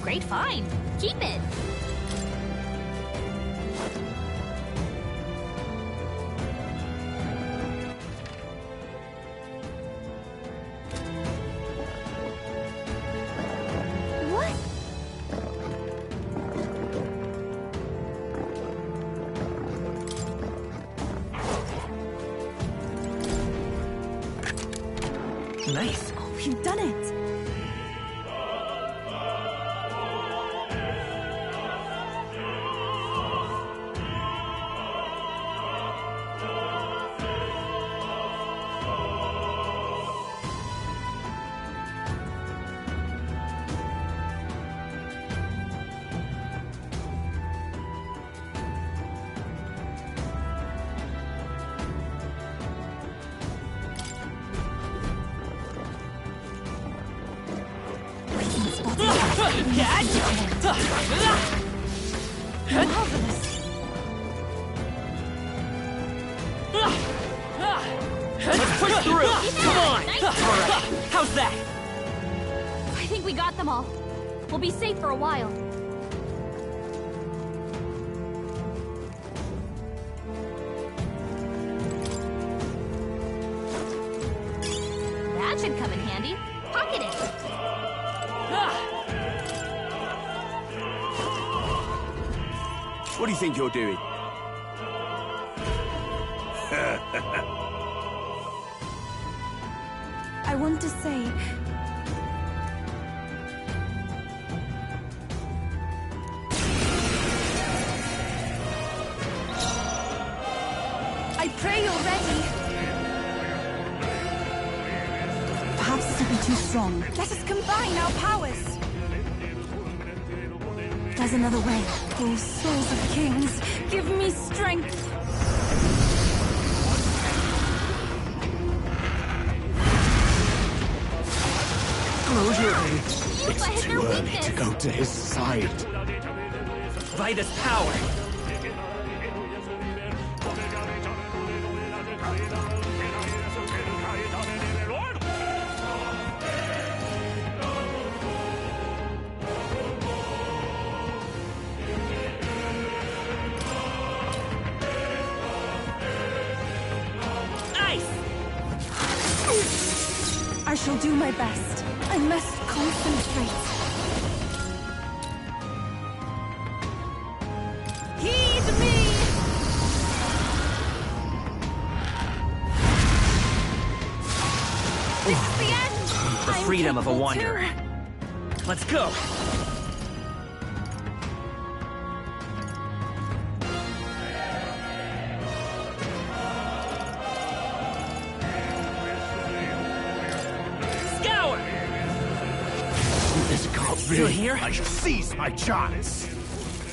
Great find. Keep it. What? Nice. Oh, you've done it. Marvelous. Let's push through! Come on! Alright, how's that? I think we got them all. We'll be safe for a while. That should come in handy. Pocket it. What do you think you're doing? I want to say... I pray you're ready. Perhaps this will be too strong. Let us combine our powers. There's another way. Oh, souls of kings, give me strength. Close your eyes. It's too early to go to his side. Vida's power. I shall do my best. I must concentrate. Heed me! This is the end! The freedom of a wanderer. Let's go! Still here? I shall seize my chance.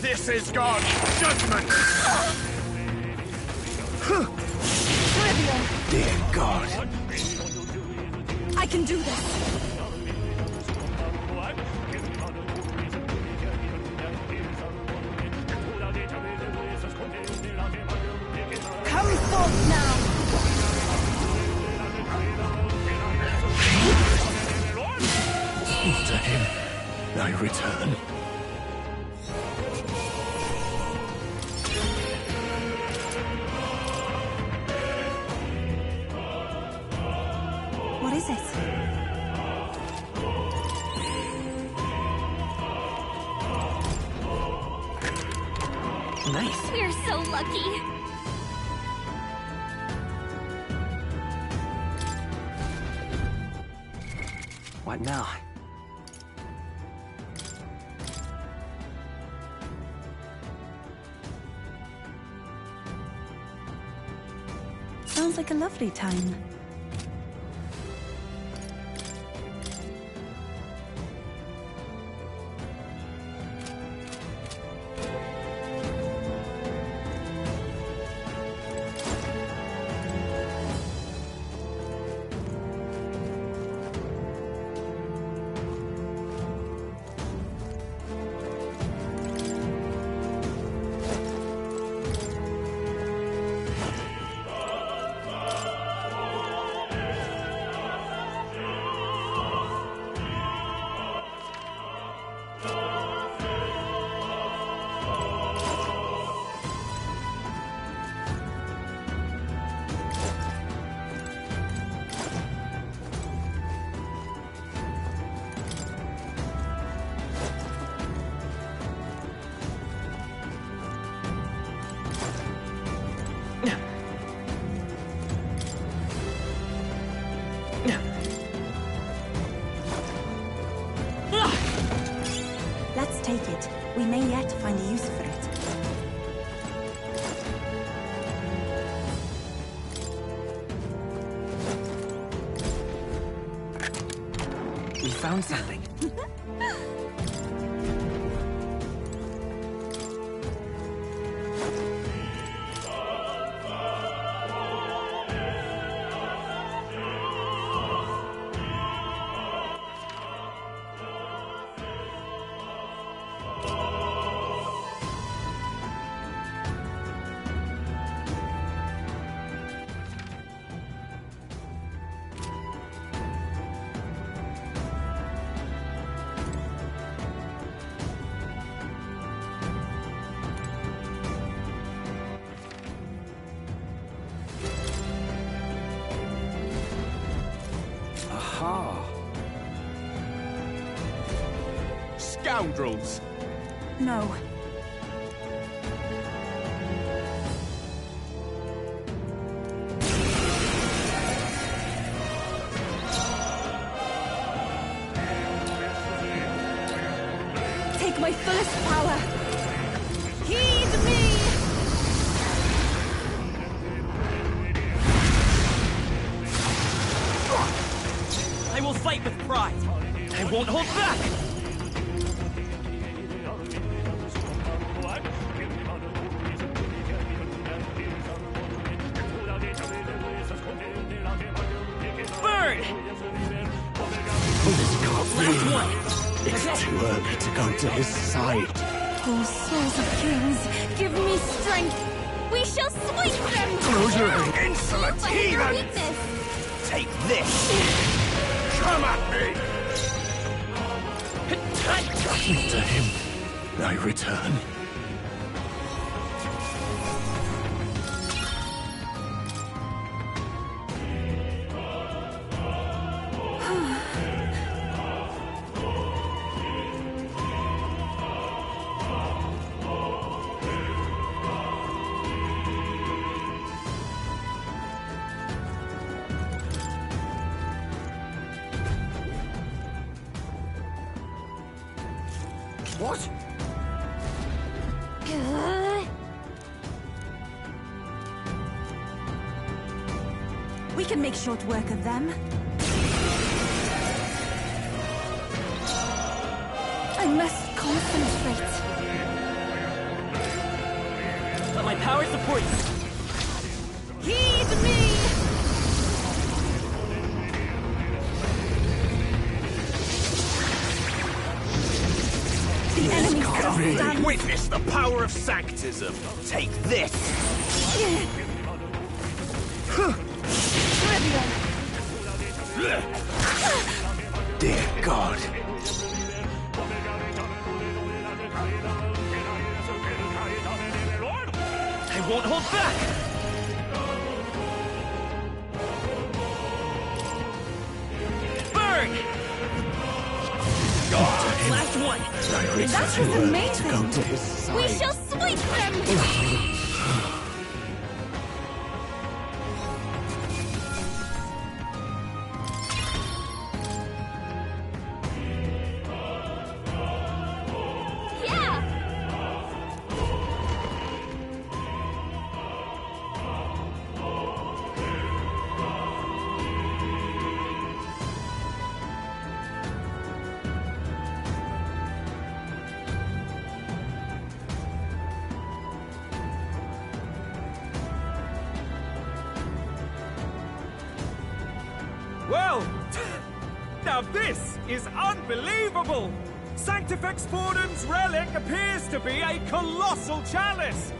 This is God's judgment. Trivia! Dear God. I can do this. Come forth now. To him I return. What is it? Nice. We're so lucky. What now? Sounds like a lovely time. Let's take it. We may yet find a use for it. We found something. Scoundrels! No. Take my fullest power. Heed me! I will fight with pride. I won't hold back. Burn! This can't be. It's too early to go to his side. Oh, souls of kings, give me strength. We shall sweep them! Close your eyes. Insolent But in your heathen! weakness. Take this! Come at me! To him, I return. What? We can make short work of them. I must concentrate. Let my power support you. Heed me! The enemy still stands. Witness the power of sanctism. Take this! Dear God. I won't hold back. Burn! Last one. That was amazing. Go to his side. We shall sweep them! Well, now this is unbelievable! Sanctifex Fournum's relic appears to be a colossal chalice!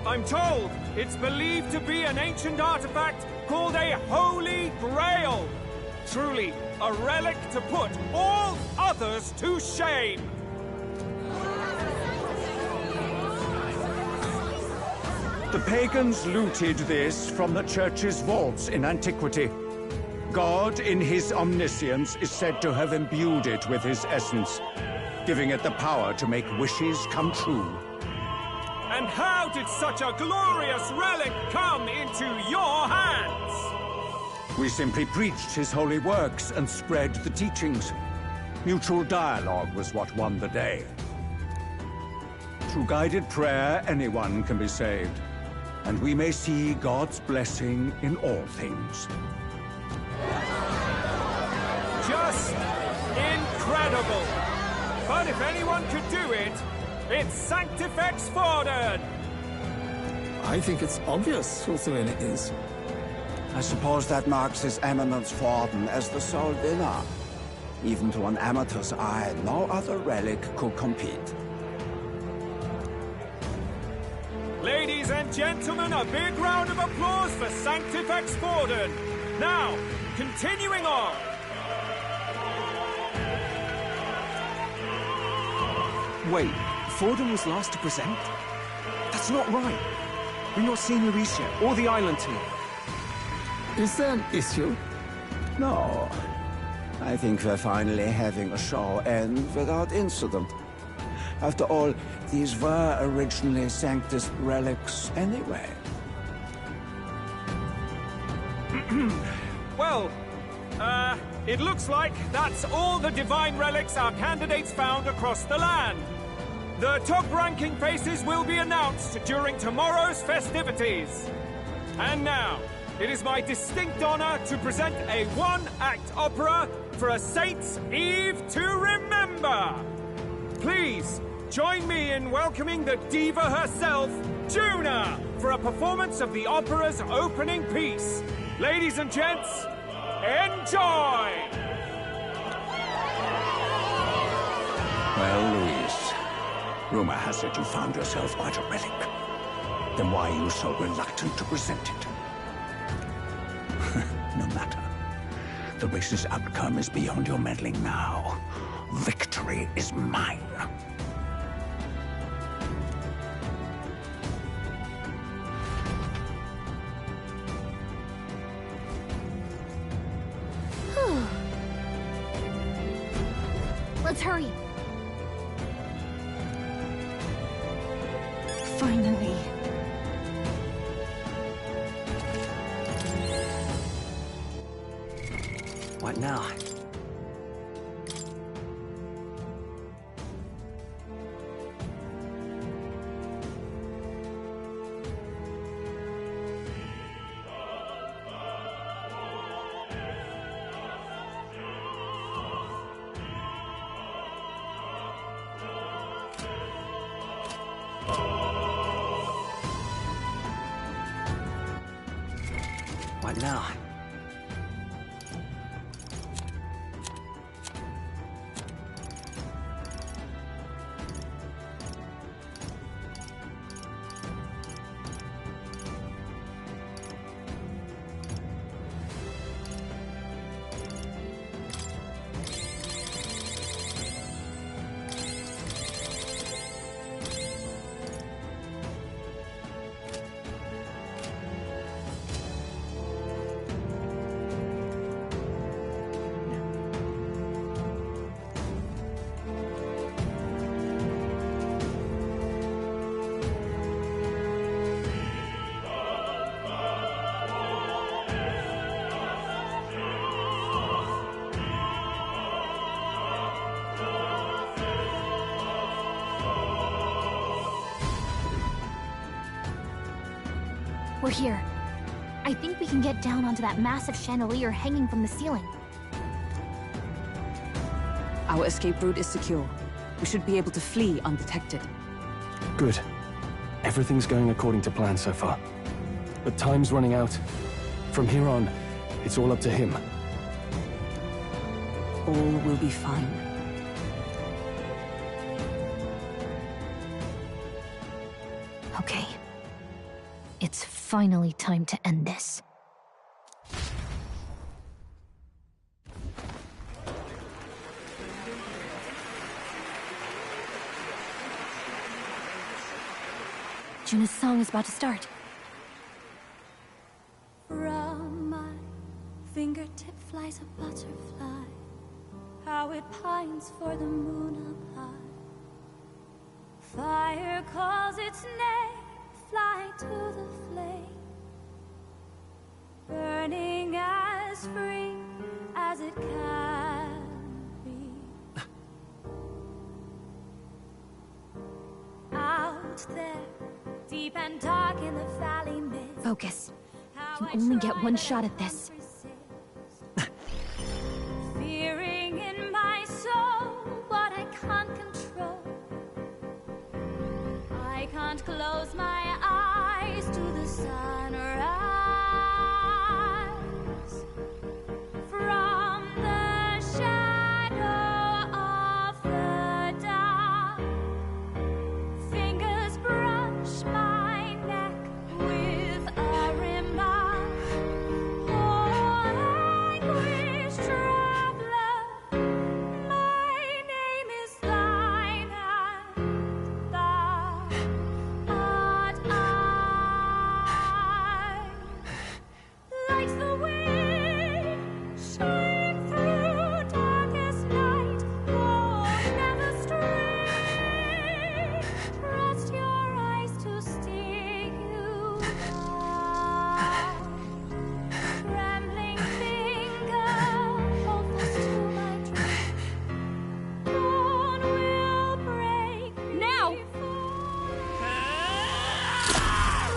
I'm told it's believed to be an ancient artifact called a Holy Grail! Truly, a relic to put all others to shame! The pagans looted this from the church's vaults in antiquity. God, in his omniscience, is said to have imbued it with his essence, giving it the power to make wishes come true. And how did such a glorious relic come into your hands? We simply preached his holy works and spread the teachings. Mutual dialogue was what won the day. Through guided prayer, anyone can be saved. And we may see God's blessing in all things. Just incredible! But if anyone could do it, it's Sanctifex Forden! I think it's obvious who Serena is. I suppose that marks His Eminence Forden as the sole winner. Even to an amateur's eye, no other relic could compete. Ladies and gentlemen, a big round of applause for Sanctifex Forden. Now, continuing on. Wait, Forden was last to present? That's not right. We're not seeing Luis yet, or the island team. Is there an issue? No. I think we're finally having a show end without incident. After all, these were originally Sanctus relics anyway. Well, it looks like that's all the divine relics our candidates found across the land. The top-ranking faces will be announced during tomorrow's festivities. And now, it is my distinct honor to present a one-act opera for a Saint's Eve to remember. Please, join me in welcoming the diva herself, Juna, for a performance of the opera's opening piece. Ladies and gents, enjoy! Well, Luis, rumor has it you found yourself quite a relic. Then why are you so reluctant to present it? No matter. The race's outcome is beyond your meddling now. Victory is mine. Let's hurry. Finally. What now? What now? We're here. I think we can get down onto that massive chandelier hanging from the ceiling. Our escape route is secure. We should be able to flee undetected. Good. Everything's going according to plan so far. But time's running out. From here on, it's all up to him. All will be fine. Okay. It's finally time to end this. Juna's song is about to start. From my fingertip flies a butterfly, how it pines for the moon up high. Fire calls its name, fly to the flame, burning as out there, deep and dark in the valley mid. Focus. You can only get one shot at this. Fearing in my soul what I can't control. I can't close my eyes to the sunrise. From the shadow of the dark, fingers brush my neck with a remark. Oh, anguish traveler, my name is thine, and thou art I. Like the wind, shine through darkest night. Oh, never stray. Trust your eyes to steer you right. Trembling finger, hopeless to my dream. Dawn will break now.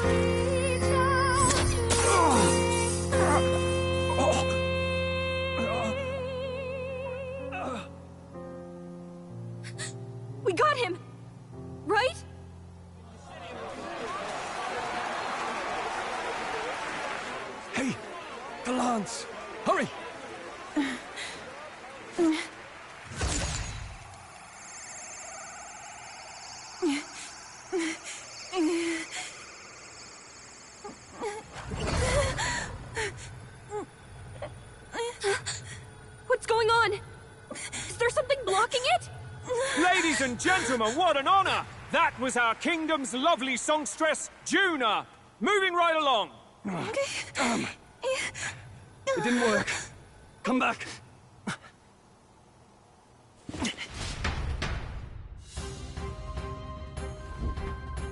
Reach out We got him! Right? Hey! The lance! Hurry! What's going on? Is there something blocking it? Ladies and gentlemen, what an honor! That was our kingdom's lovely songstress, Juna. Moving right along. It didn't work. Come back.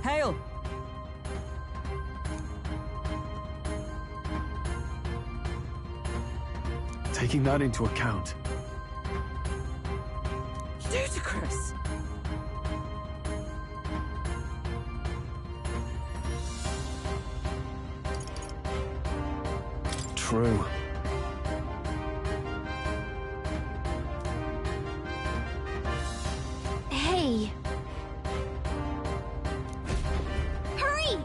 Hail! Taking that into account, Ludicrous! true. Hey! Hurry!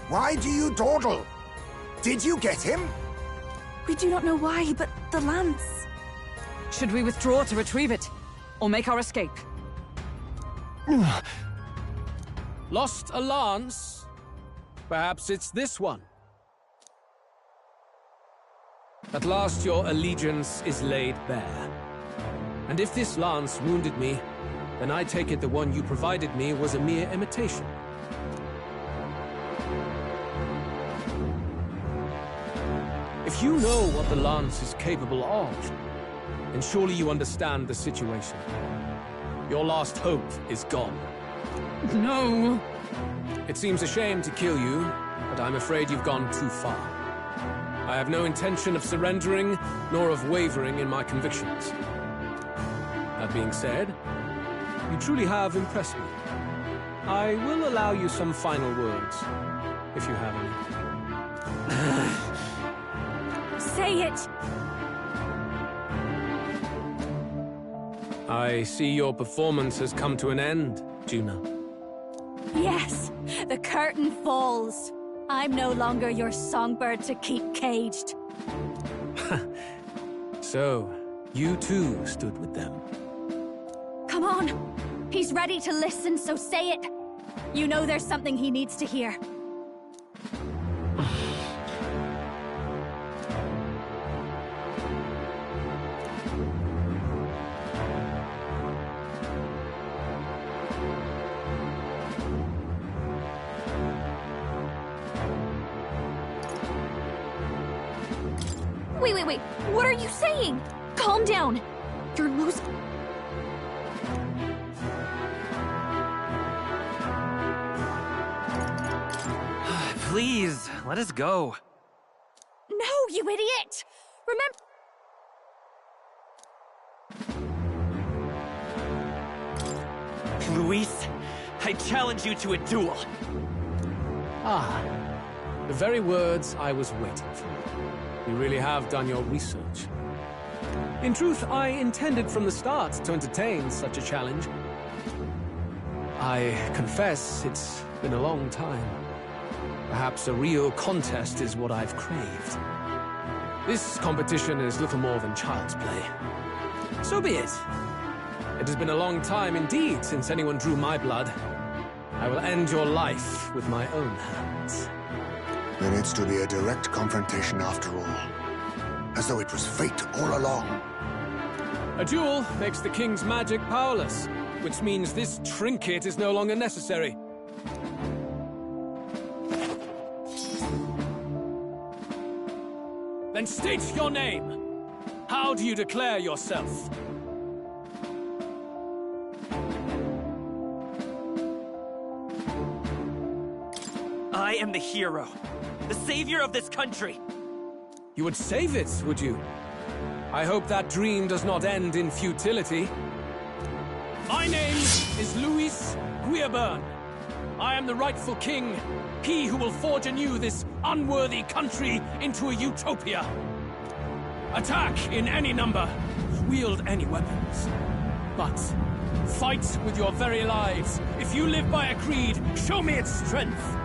Why do you dawdle? Did you get him? We do not know why, but the lance... Should we withdraw to retrieve it? Or make our escape? Lost a lance? Perhaps it's this one. At last your allegiance is laid bare. And if this lance wounded me, then I take it the one you provided me was a mere imitation. If you know what the lance is capable of, then surely you understand the situation. Your last hope is gone. No! It seems a shame to kill you, but I'm afraid you've gone too far. I have no intention of surrendering, nor of wavering in my convictions. That being said, you truly have impressed me. I will allow you some final words, if you have any. Say it! I see your performance has come to an end, Juna. Yes, the curtain falls. I'm no longer your songbird to keep caged. So, you too stood with them. Come on. He's ready to listen, so say it. You know there's something he needs to hear. Wait. What are you saying? Calm down. You're losing... Please, let us go. No, you idiot! Remember... Luis, I challenge you to a duel. Ah, the very words I was waiting for. You really have done your research. In truth, I intended from the start to entertain such a challenge. I confess it's been a long time. Perhaps a real contest is what I've craved. This competition is little more than child's play. So be it. It has been a long time indeed since anyone drew my blood. I will end your life with my own hands. Then it's to be a direct confrontation after all. As though it was fate all along. A duel makes the king's magic powerless, which means this trinket is no longer necessary. Then state your name. How do you declare yourself? I am the hero, the savior of this country. You would save it, would you? I hope that dream does not end in futility. My name is Luis Guillaburn. I am the rightful king, he who will forge anew this unworthy country into a utopia. Attack in any number, wield any weapons. But fight with your very lives. If you live by a creed, show me its strength.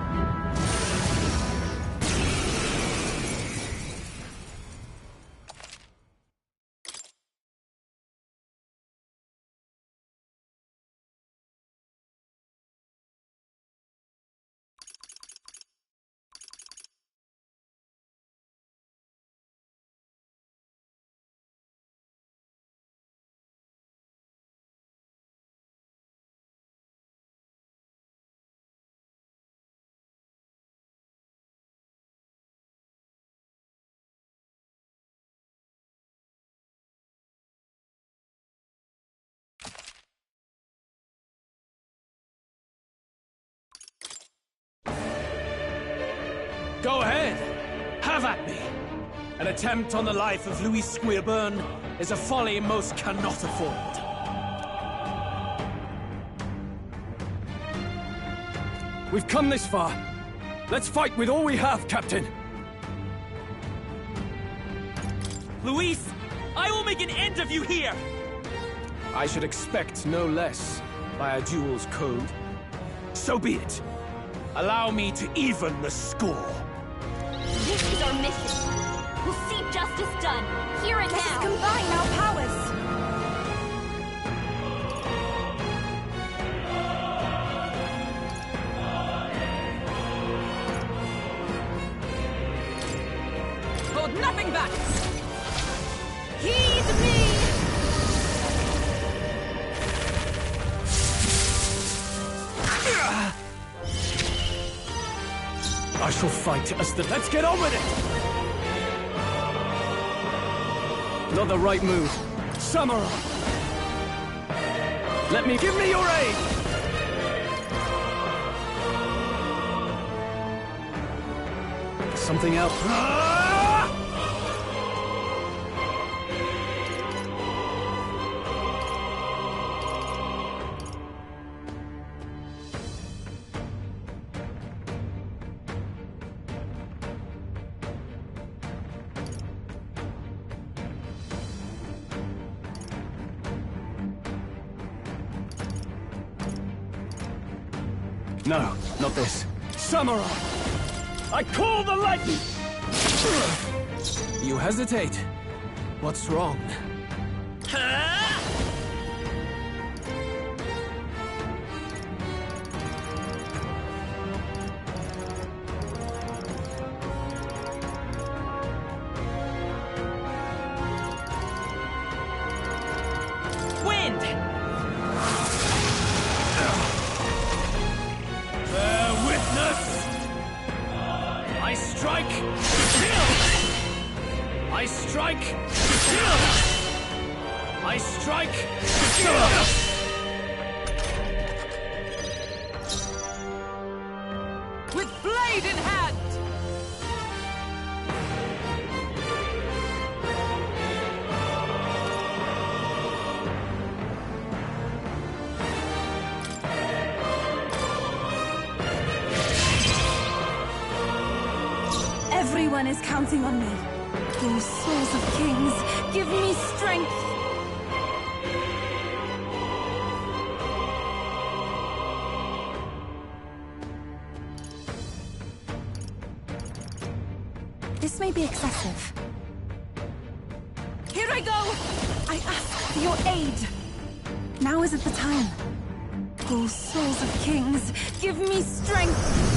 Go ahead. Have at me. An attempt on the life of Luis Guillaburn is a folly most cannot afford. We've come this far. Let's fight with all we have, Captain. Luis, I will make an end of you here! I should expect no less by a duel's code. So be it. Allow me to even the score. This is our mission. We'll see justice done, here and now. Let us combine our powers. Hold nothing back! Heed me! I shall fight as the... Let's get on with it! Not the right move. Samurai! Give me your aid! Something else. No, not this. Samurai! I call the lightning! You hesitate. What's wrong? Wind! Bear witness! I strike to kill! I strike to kill! I strike to kill! With blade in hand! clan is counting on me. Oh, souls of kings, give me strength! This may be excessive. Here I go! I ask for your aid! Now isn't the time. Oh, souls of kings, give me strength!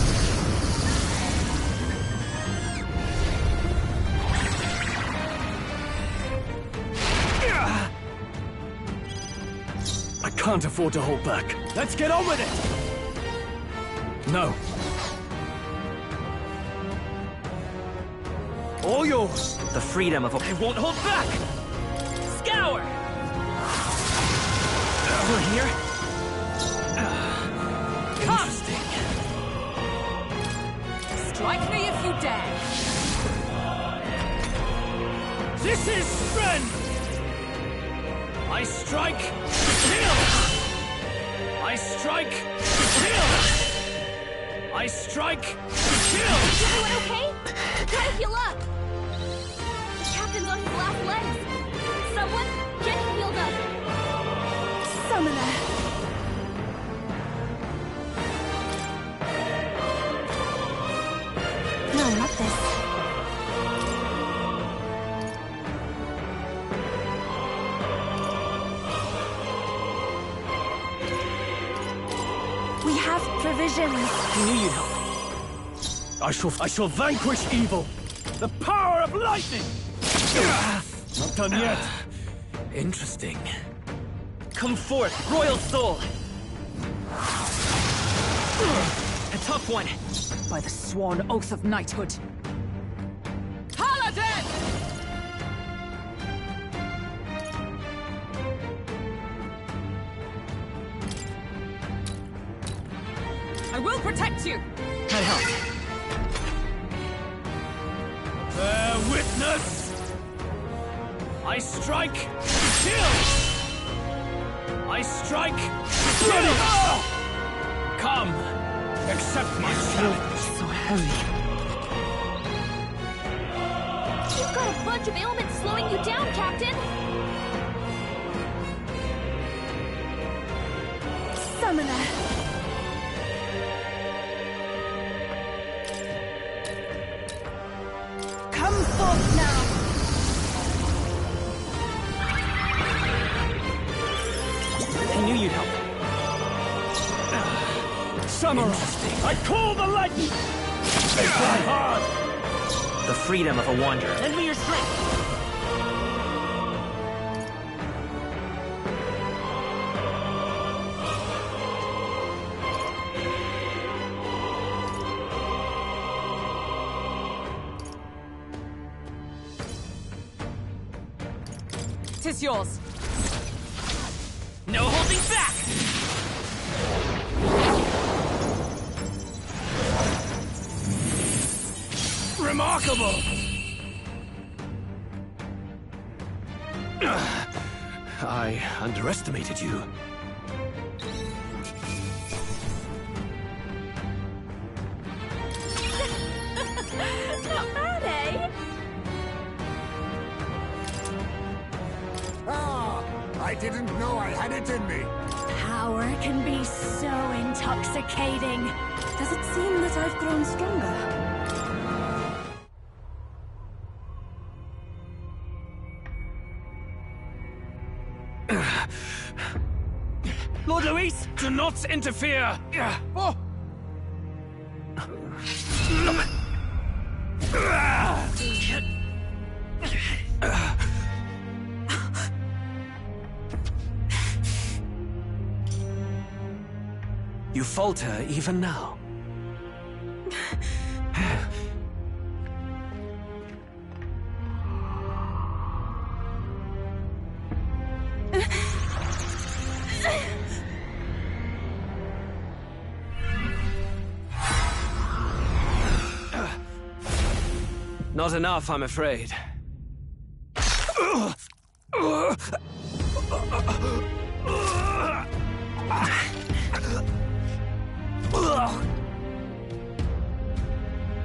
I can't afford to hold back. Let's get on with it! No. All yours! The freedom of a... I won't hold back! Scour! Still here? Interesting. Strike me if you dare! This is strength! I strike to kill! I strike to kill! I strike to kill! Is everyone okay? Gotta heal up! The captain's on his last legs! Someone, get him healed up! Summoner! No, not this. We have provisions! I knew you'd help. I shall vanquish evil. The power of lightning! Not done yet. Interesting. Come forth, royal soul! A tough one. By the sworn oath of knighthood. Paladin! I will protect you! That helped. Bear witness! I strike to kill! I strike to kill! Come, accept my challenge. So heavy. You've got a bunch of ailments slowing you down, Captain! Summoner! Come forth now! I knew you'd help. Samurai! I call the lightning! They fly hard! The freedom of a wanderer. Lend me your strength! Tis yours. No holding back! Remarkable! I underestimated you. Not bad, eh? Ah! I didn't know I had it in me. Power can be so intoxicating. Does it seem that I've grown stronger? Lord Luis, do not interfere! Oh. You falter even now. Not enough, I'm afraid.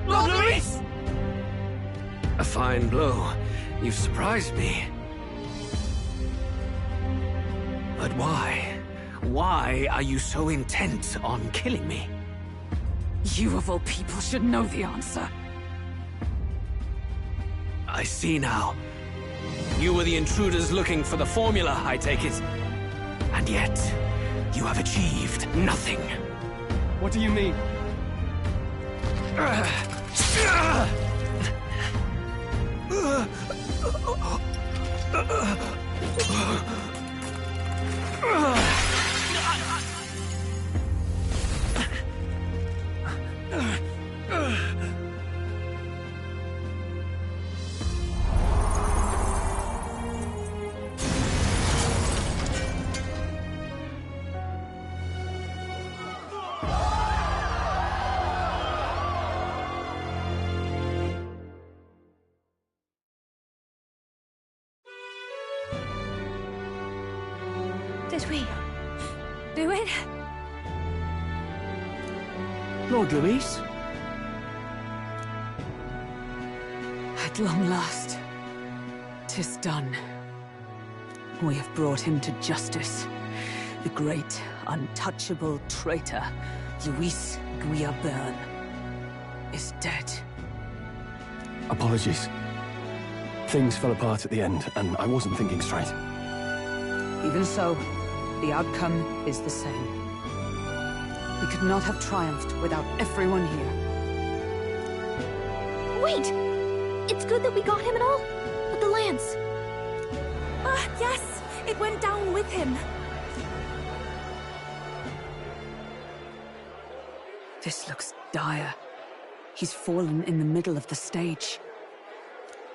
Lord Luis! A fine blow. You've surprised me. But why? Why are you so intent on killing me? You of all people should know the answer. I see now. You were the intruders looking for the formula, I take it. And yet, you have achieved nothing. What do you mean? Did we do it? Lord Luis? At long last, 'tis done. We have brought him to justice. The great, untouchable traitor, Luis Guillabern, is dead. Apologies. Things fell apart at the end, and I wasn't thinking straight. Even so, the outcome is the same. We could not have triumphed without everyone here. Wait! It's good that we got him and all, but the lance... Yes! It went down with him. This looks dire. He's fallen in the middle of the stage.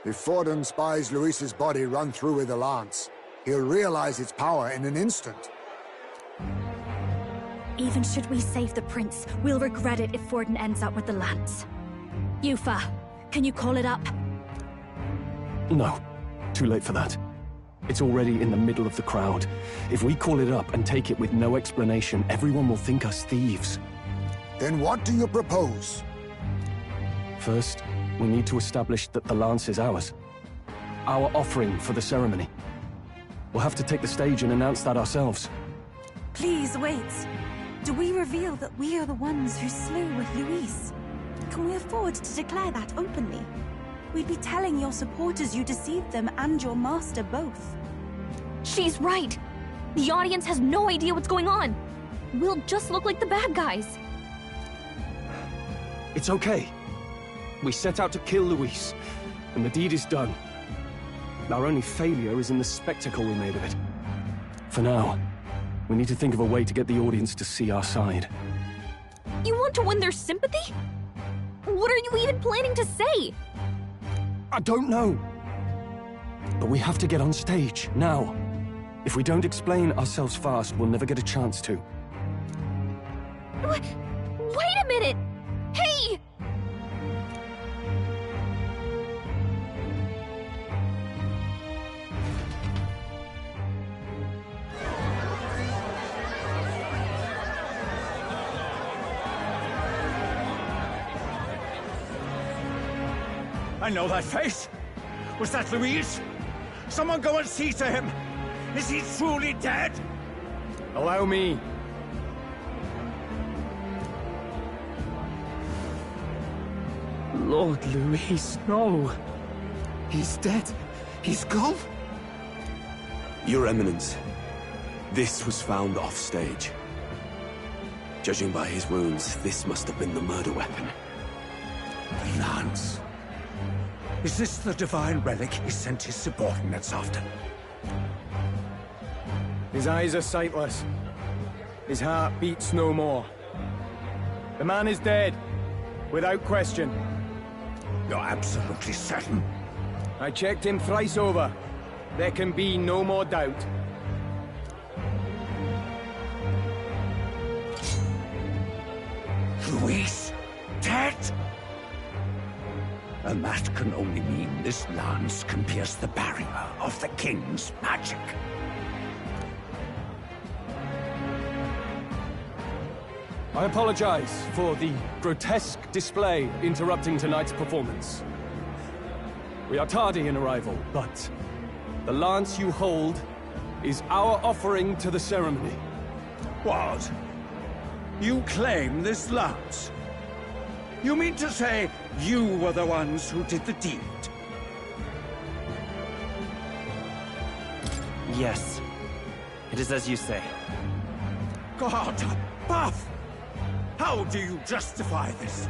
If Forden spies Luis's body run through with a lance, he'll realize its power in an instant. Even should we save the prince, we'll regret it if Forden ends up with the lance. Yufa, can you call it up? No. Too late for that. It's already in the middle of the crowd. If we call it up and take it with no explanation, everyone will think us thieves. Then what do you propose? First, we need to establish that the lance is ours. Our offering for the ceremony. We'll have to take the stage and announce that ourselves. Please wait. Do we reveal that we are the ones who slew with Luis? Can we afford to declare that openly? We'd be telling your supporters you deceived them and your master both. She's right! The audience has no idea what's going on! We'll just look like the bad guys. It's okay. We set out to kill Luis, and the deed is done. Our only failure is in the spectacle we made of it. For now, we need to think of a way to get the audience to see our side. You want to win their sympathy? What are you even planning to say? I don't know. But we have to get on stage, now. If we don't explain ourselves fast, we'll never get a chance to. Wait a minute! Hey! I know that face. Was that Luis? Someone go and see to him. Is he truly dead? Allow me. Lord Luis, no. He's dead. He's gone. Your Eminence, this was found off-stage. Judging by his wounds, this must have been the murder weapon. The lance. Is this the divine relic he sent his subordinates after? His eyes are sightless. His heart beats no more. The man is dead, without question. You're absolutely certain? I checked him thrice over. There can be no more doubt. Luis, dead? And that can only mean this lance can pierce the barrier of the king's magic. I apologize for the grotesque display interrupting tonight's performance. We are tardy in arrival, but the lance you hold is our offering to the ceremony. What? You claim this lance? You mean to say you were the ones who did the deed? Yes. It is as you say. God, Buff! How do you justify this?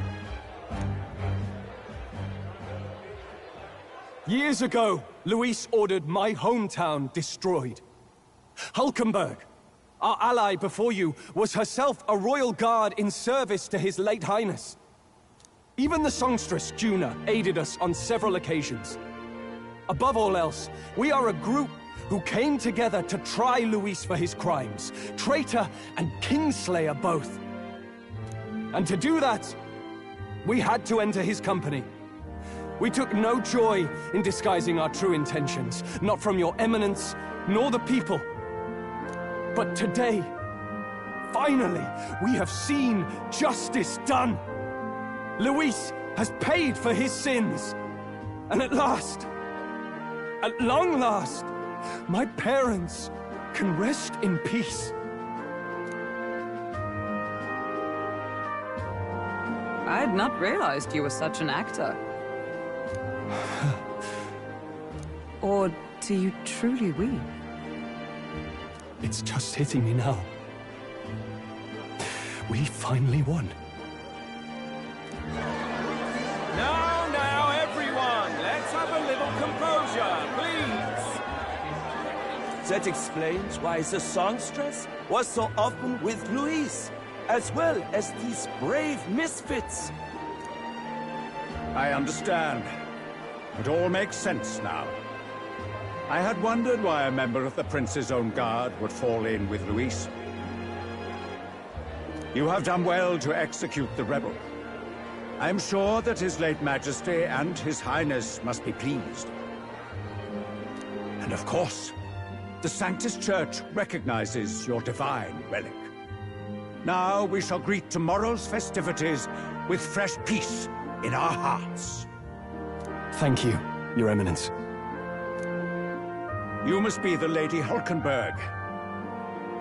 Years ago, Luis ordered my hometown destroyed. Hulkenberg, our ally before you, was herself a royal guard in service to His late Highness. Even the songstress, Juna, aided us on several occasions. Above all else, we are a group who came together to try Luis for his crimes, traitor and kingslayer both. And to do that, we had to enter his company. We took no joy in disguising our true intentions, not from your eminence, nor the people. But today, finally, we have seen justice done. Luis has paid for his sins. And at last, at long last, my parents can rest in peace. I had not realized you were such an actor. Or do you truly weep? It's just hitting me now. We finally won. Now, everyone, let's have a little composure, please. That explains why the songstress was so often with Luis, as well as these brave misfits. I understand. It all makes sense now. I had wondered why a member of the Prince's own guard would fall in with Luis. You have done well to execute the rebel. I am sure that His late Majesty and His Highness must be pleased. And of course, the Sanctus Church recognizes your divine relic. Now we shall greet tomorrow's festivities with fresh peace in our hearts. Thank you, Your Eminence. You must be the Lady Hulkenberg.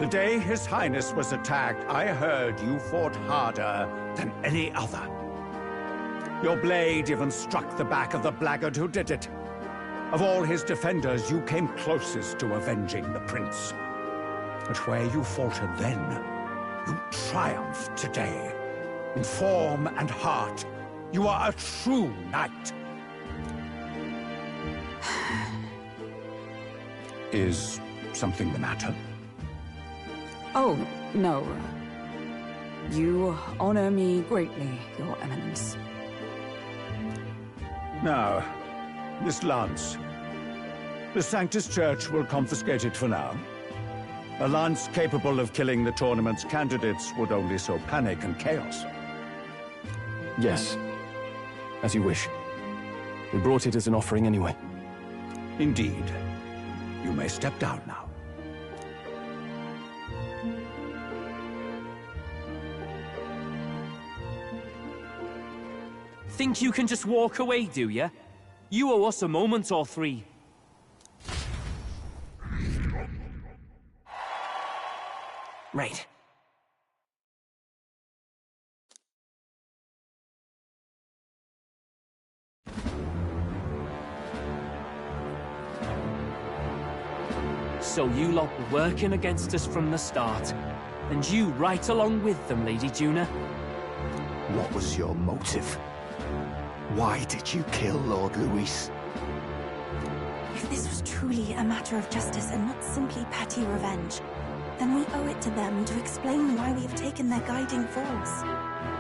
The day His Highness was attacked, I heard you fought harder than any other. Your blade even struck the back of the blackguard who did it. Of all his defenders, you came closest to avenging the prince. But where you faltered then, you triumphed today. In form and heart, you are a true knight. Is something the matter? Oh, no. You honor me greatly, Your Eminence. Now, this lance. The Sanctus Church will confiscate it for now. A lance capable of killing the tournament's candidates would only sow panic and chaos. Yes. As you wish. We brought it as an offering anyway. Indeed. You may step down now. Think you can just walk away, do ya? You owe us a moment or three. Right. So you lot were working against us from the start, and you right along with them, Lady Juna? What was your motive? Why did you kill Lord Luis? If this was truly a matter of justice and not simply petty revenge, then we owe it to them to explain why we have taken their guiding force.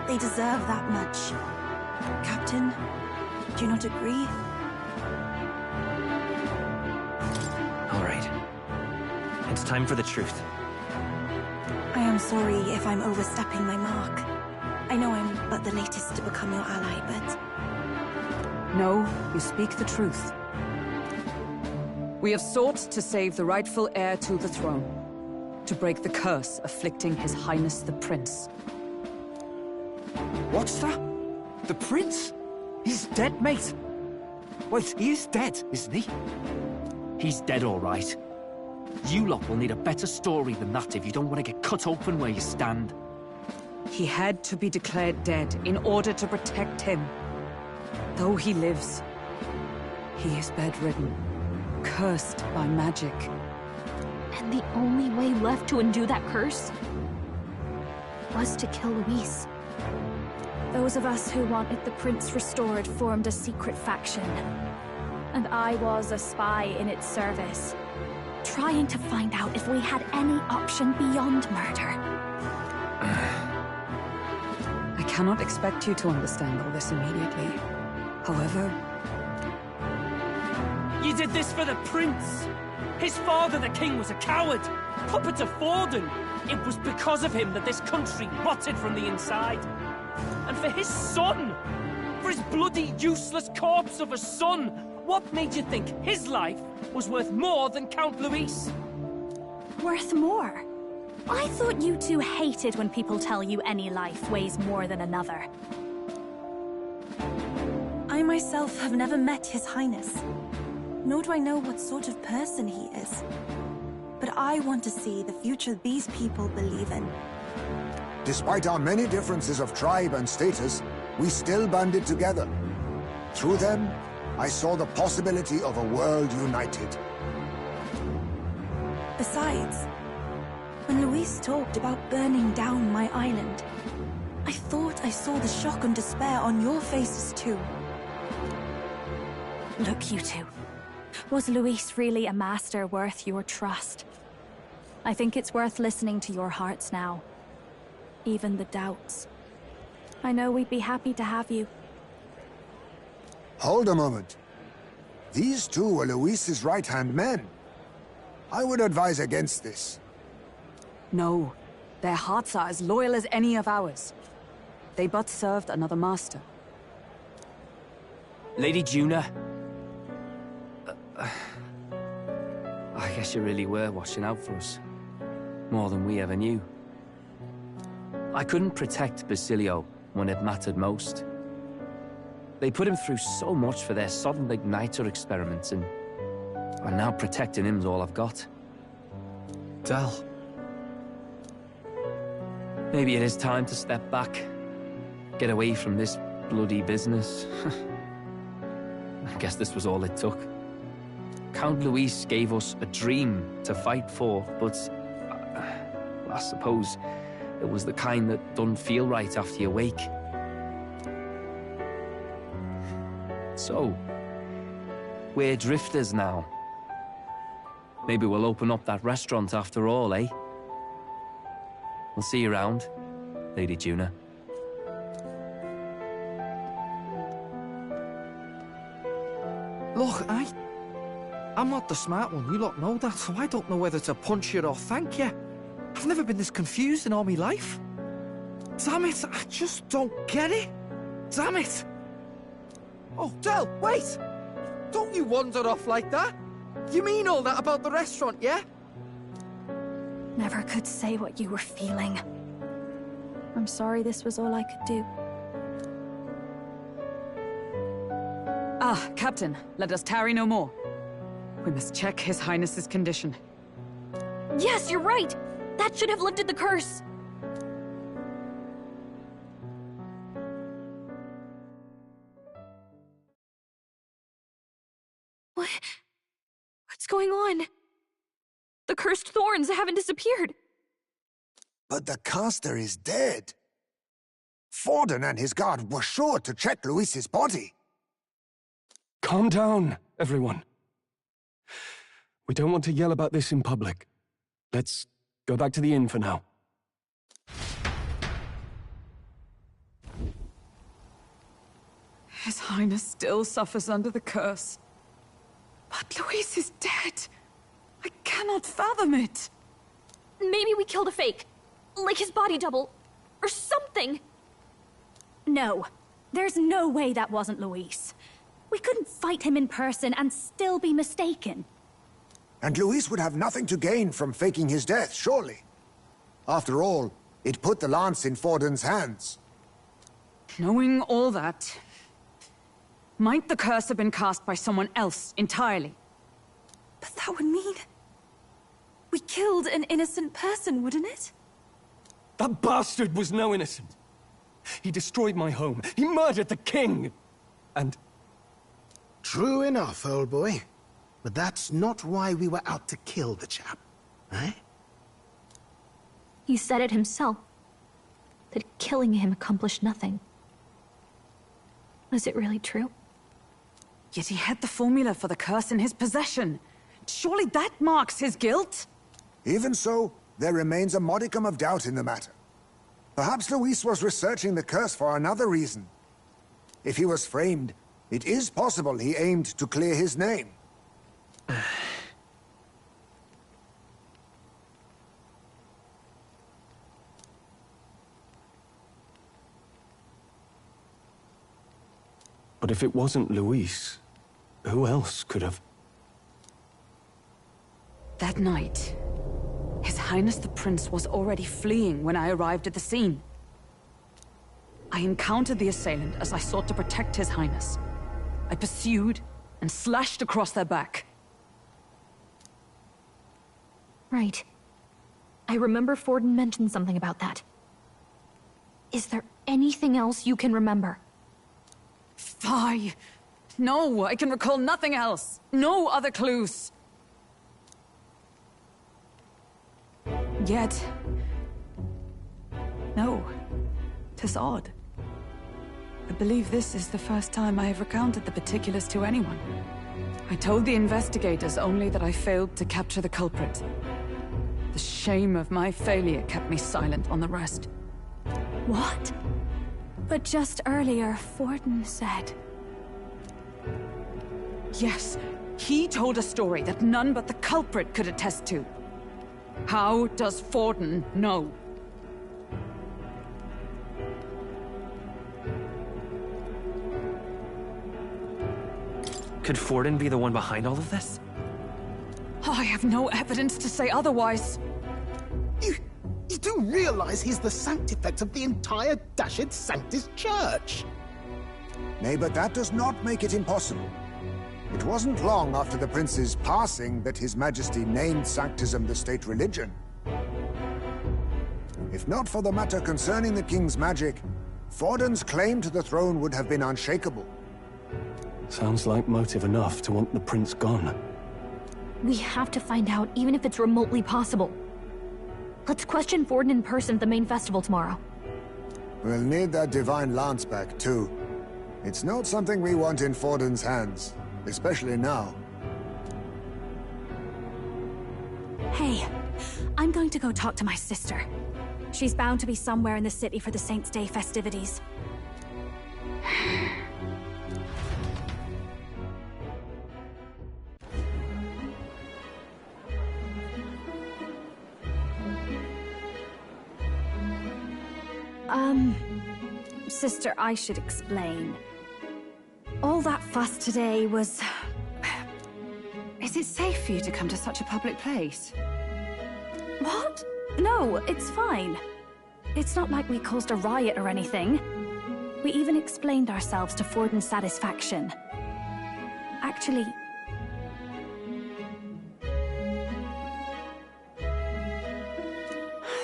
They deserve that much. Captain, do you not agree? All right. It's time for the truth. I am sorry if I'm overstepping my mark. I know I'm but the latest to become your ally, but... No, you speak the truth. We have sought to save the rightful heir to the throne, to break the curse afflicting His Highness the Prince. What's that? The Prince? He's dead, mate. Wait, he is dead, isn't he? He's dead, all right. You lot will need a better story than that if you don't want to get cut open where you stand. He had to be declared dead in order to protect him. Though he lives, he is bedridden, cursed by magic. And the only way left to undo that curse was to kill Luis. Those of us who wanted the prince restored formed a secret faction. And I was a spy in its service, trying to find out if we had any option beyond murder. I cannot expect you to understand all this immediately. However... You did this for the prince! His father, the king, was a coward! Puppet of Forden! It was because of him that this country rotted from the inside! And for his son! For his bloody, useless corpse of a son! What made you think his life was worth more than Count Luis? Worth more? I thought you two hated when people tell you any life weighs more than another. I myself have never met His Highness, nor do I know what sort of person he is. But I want to see the future these people believe in. Despite our many differences of tribe and status, we still banded together. Through them, I saw the possibility of a world united. Besides, when Luis talked about burning down my island, I thought I saw the shock and despair on your faces too. Look, you two. Was Luis really a master worth your trust? I think it's worth listening to your hearts now. Even the doubts. I know we'd be happy to have you. Hold a moment. These two were Luis's right-hand men. I would advise against this. No. Their hearts are as loyal as any of ours. They but served another master. Lady Juna. I guess you really were watching out for us. More than we ever knew. I couldn't protect Basilio when it mattered most. They put him through so much for their sodden igniter experiments, and now protecting him's all I've got. Del. Maybe it is time to step back. Get away from this bloody business. I guess this was all it took. Count Luis gave us a dream to fight for, but I suppose it was the kind that doesn't feel right after you wake. So, we're drifters now. Maybe we'll open up that restaurant after all, eh? We'll see you around, Lady Juna. Look, I'm not the smart one, you lot know that, so I don't know whether to punch you or thank you. I've never been this confused in all my life. Damn it, I just don't get it. Damn it. Oh, Del, wait! Don't you wander off like that. You mean all that about the restaurant, yeah? Never could say what you were feeling. I'm sorry this was all I could do. Ah, Captain, let us tarry no more. We must check His Highness's condition. Yes, you're right! That should have lifted the curse! What's going on? The cursed thorns haven't disappeared. But the caster is dead. Forden and his guard were sure to check Luis's body. Calm down, everyone. We don't want to yell about this in public. Let's go back to the inn for now. His Highness still suffers under the curse. But Luis is dead. I cannot fathom it. Maybe we killed a fake. Like his body double. Or something. No. There's no way that wasn't Luis. We couldn't fight him in person and still be mistaken. And Luis would have nothing to gain from faking his death, surely. After all, it put the lance in Forden's hands. Knowing all that, Might the curse have been cast by someone else entirely? But that would mean... we killed an innocent person, wouldn't it? That bastard was no innocent. He destroyed my home. He murdered the king. And... True enough, old boy. But that's not why we were out to kill the chap, eh? He said it himself. That killing him accomplished nothing. Is it really true? Yet he had the formula for the curse in his possession. Surely that marks his guilt? Even so, there remains a modicum of doubt in the matter. Perhaps Luis was researching the curse for another reason. If he was framed, it is possible he aimed to clear his name. But if it wasn't Luis, who else could have... That night, His Highness the Prince was already fleeing when I arrived at the scene. I encountered the assailant as I sought to protect His Highness. I pursued and slashed across their back. Right. I remember Forden mentioned something about that. Is there anything else you can remember? Fie! No, I can recall nothing else. No other clues. Yet... no. 'Tis odd. I believe this is the first time I have recounted the particulars to anyone. I told the investigators only that I failed to capture the culprit. The shame of my failure kept me silent on the rest. What? But just earlier, Forden said... Yes, he told a story that none but the culprit could attest to. How does Forden know? Could Forden be the one behind all of this? I have no evidence to say otherwise. You do realize he's the sanctifex of the entire Dashed Sanctus Church? Nay, but that does not make it impossible. It wasn't long after the prince's passing that His Majesty named Sanctism the state religion. If not for the matter concerning the king's magic, Forden's claim to the throne would have been unshakable. Sounds like motive enough to want the prince gone. We have to find out, even if it's remotely possible. Let's question Forden in person at the main festival tomorrow. We'll need that divine lance back, too. It's not something we want in Forden's hands, especially now. Hey, I'm going to go talk to my sister. She's bound to be somewhere in the city for the Saints' Day festivities. Sister, I should explain. All that fuss today was... Is it safe for you to come to such a public place? What? No, it's fine. It's not like we caused a riot or anything. We even explained ourselves to Forden's satisfaction. Actually...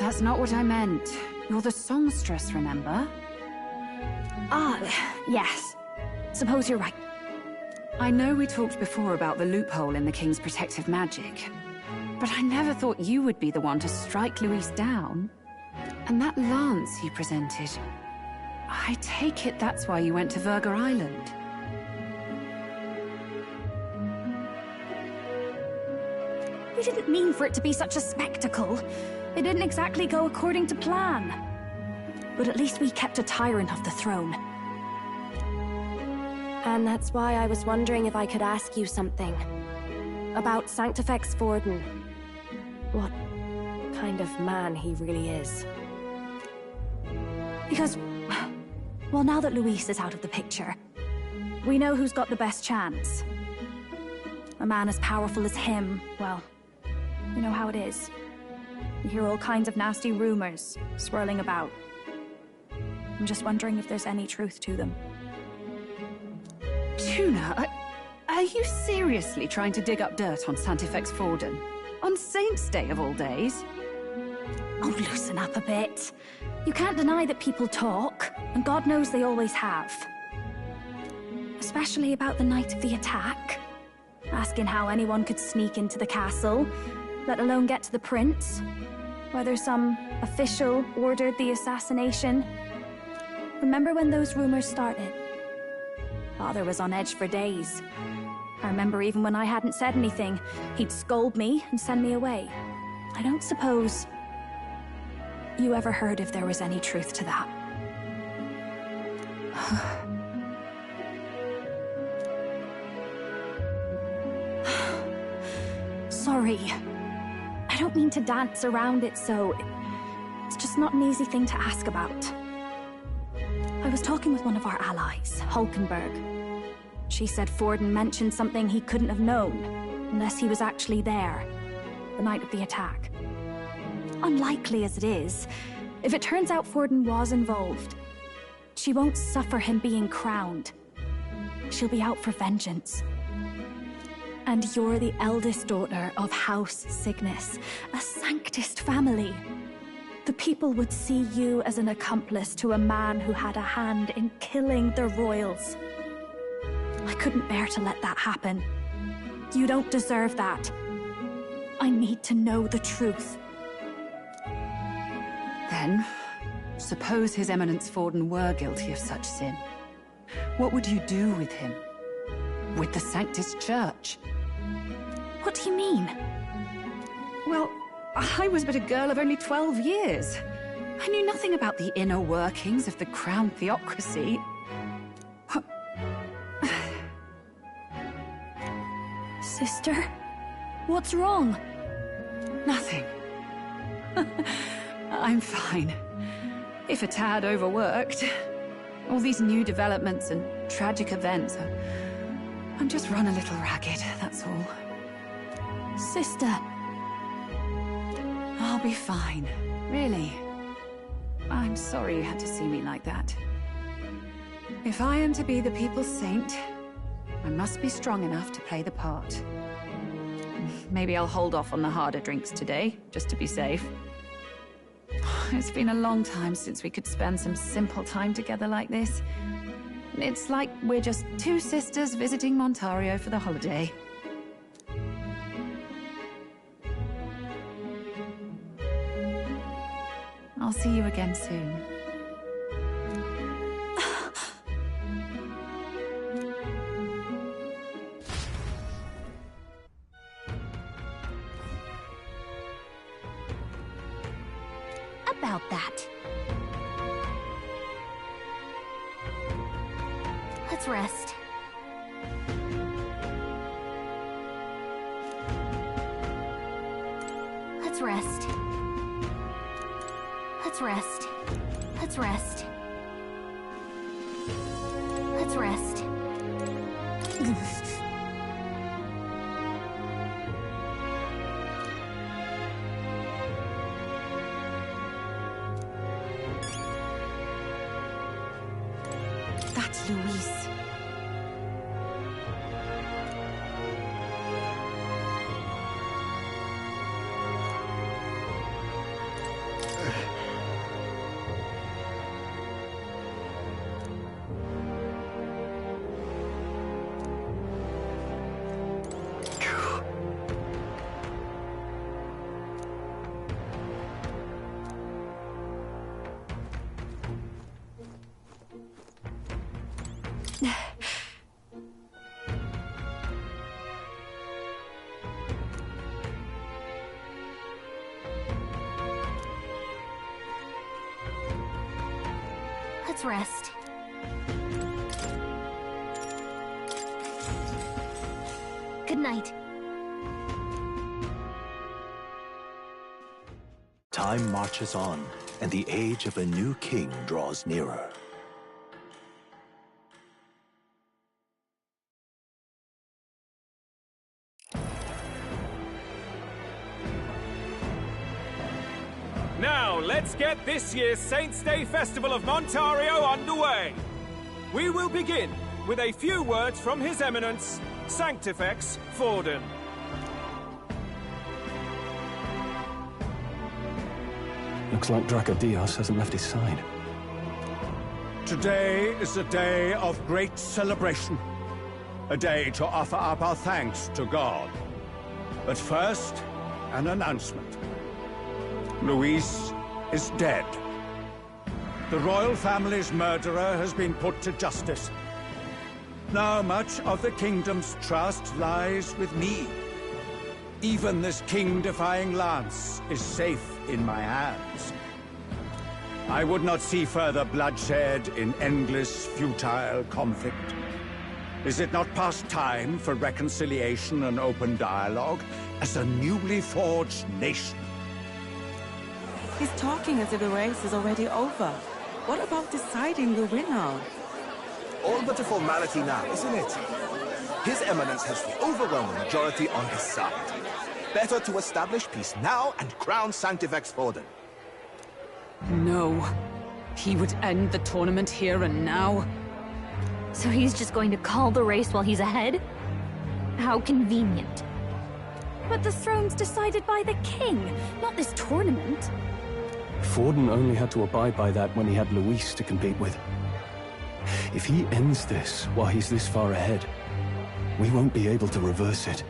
That's not what I meant. You're the songstress, remember? Ah, yes. Suppose you're right. I know we talked before about the loophole in the king's protective magic, but I never thought you would be the one to strike Luis down. And that lance you presented, I take it that's why you went to Verga Island. We didn't mean for it to be such a spectacle. It didn't exactly go according to plan. But at least we kept a tyrant off the throne. And that's why I was wondering if I could ask you something. About Sanctifex Forden. What kind of man he really is. Because, well, now that Luis is out of the picture, we know who's got the best chance. A man as powerful as him, well, you know how it is. You hear all kinds of nasty rumors swirling about. I'm just wondering if there's any truth to them. Yuna, are you seriously trying to dig up dirt on Santifex Forden? On Saint's Day of all days? Oh, loosen up a bit. You can't deny that people talk, and God knows they always have. Especially about the night of the attack. Asking how anyone could sneak into the castle, let alone get to the prince. Whether some official ordered the assassination. Remember when those rumors started? Father was on edge for days. I remember even when I hadn't said anything, he'd scold me and send me away. I don't suppose you ever heard if there was any truth to that. Sorry. I don't mean to dance around it so... It's just not an easy thing to ask about. I was talking with one of our allies, Hulkenberg. She said Forden mentioned something he couldn't have known, unless he was actually there, the night of the attack. Unlikely as it is, if it turns out Forden was involved, she won't suffer him being crowned. She'll be out for vengeance. And you're the eldest daughter of House Cygnus, a Sanctist family. The people would see you as an accomplice to a man who had a hand in killing the royals. I couldn't bear to let that happen. You don't deserve that. I need to know the truth. Then, suppose His Eminence Forden were guilty of such sin. What would you do with him? With the Sanctist Church? What do you mean? Well, I was but a girl of only 12 years. I knew nothing about the inner workings of the crown theocracy. Sister? What's wrong? Nothing. I'm fine. If a tad overworked. All these new developments and tragic events. I'm just run a little ragged, that's all. Sister. I'll be fine. Really. I'm sorry you had to see me like that. If I am to be the people's saint, I must be strong enough to play the part. Maybe I'll hold off on the harder drinks today, just to be safe. It's been a long time since we could spend some simple time together like this. It's like we're just two sisters visiting Montario for the holiday. I'll see you again soon. About that. Let's rest. Let's rest. Let's rest. Let's rest. Let's rest. That's Luis. Let's rest. Good night. Time marches on, and the age of a new king draws nearer. Now, let's get this year's Saints' Day Festival of Montario underway. We will begin with a few words from His Eminence, Sanctifex Forden. Looks like Dracodios hasn't left his side. Today is a day of great celebration. A day to offer up our thanks to God. But first, an announcement. Luis is dead. The royal family's murderer has been put to justice. Now much of the kingdom's trust lies with me. Even this king-defying lance is safe in my hands. I would not see further bloodshed in endless, futile conflict. Is it not past time for reconciliation and open dialogue as a newly forged nation? He's talking as if the race is already over. What about deciding the winner? All but a formality now, isn't it? His Eminence has the overwhelming majority on his side. Better to establish peace now and crown Sanctifex Forden. No. He would end the tournament here and now. So he's just going to call the race while he's ahead? How convenient. But the throne's decided by the king, not this tournament. Forden only had to abide by that when he had Luis to compete with. If he ends this while he's this far ahead, we won't be able to reverse it.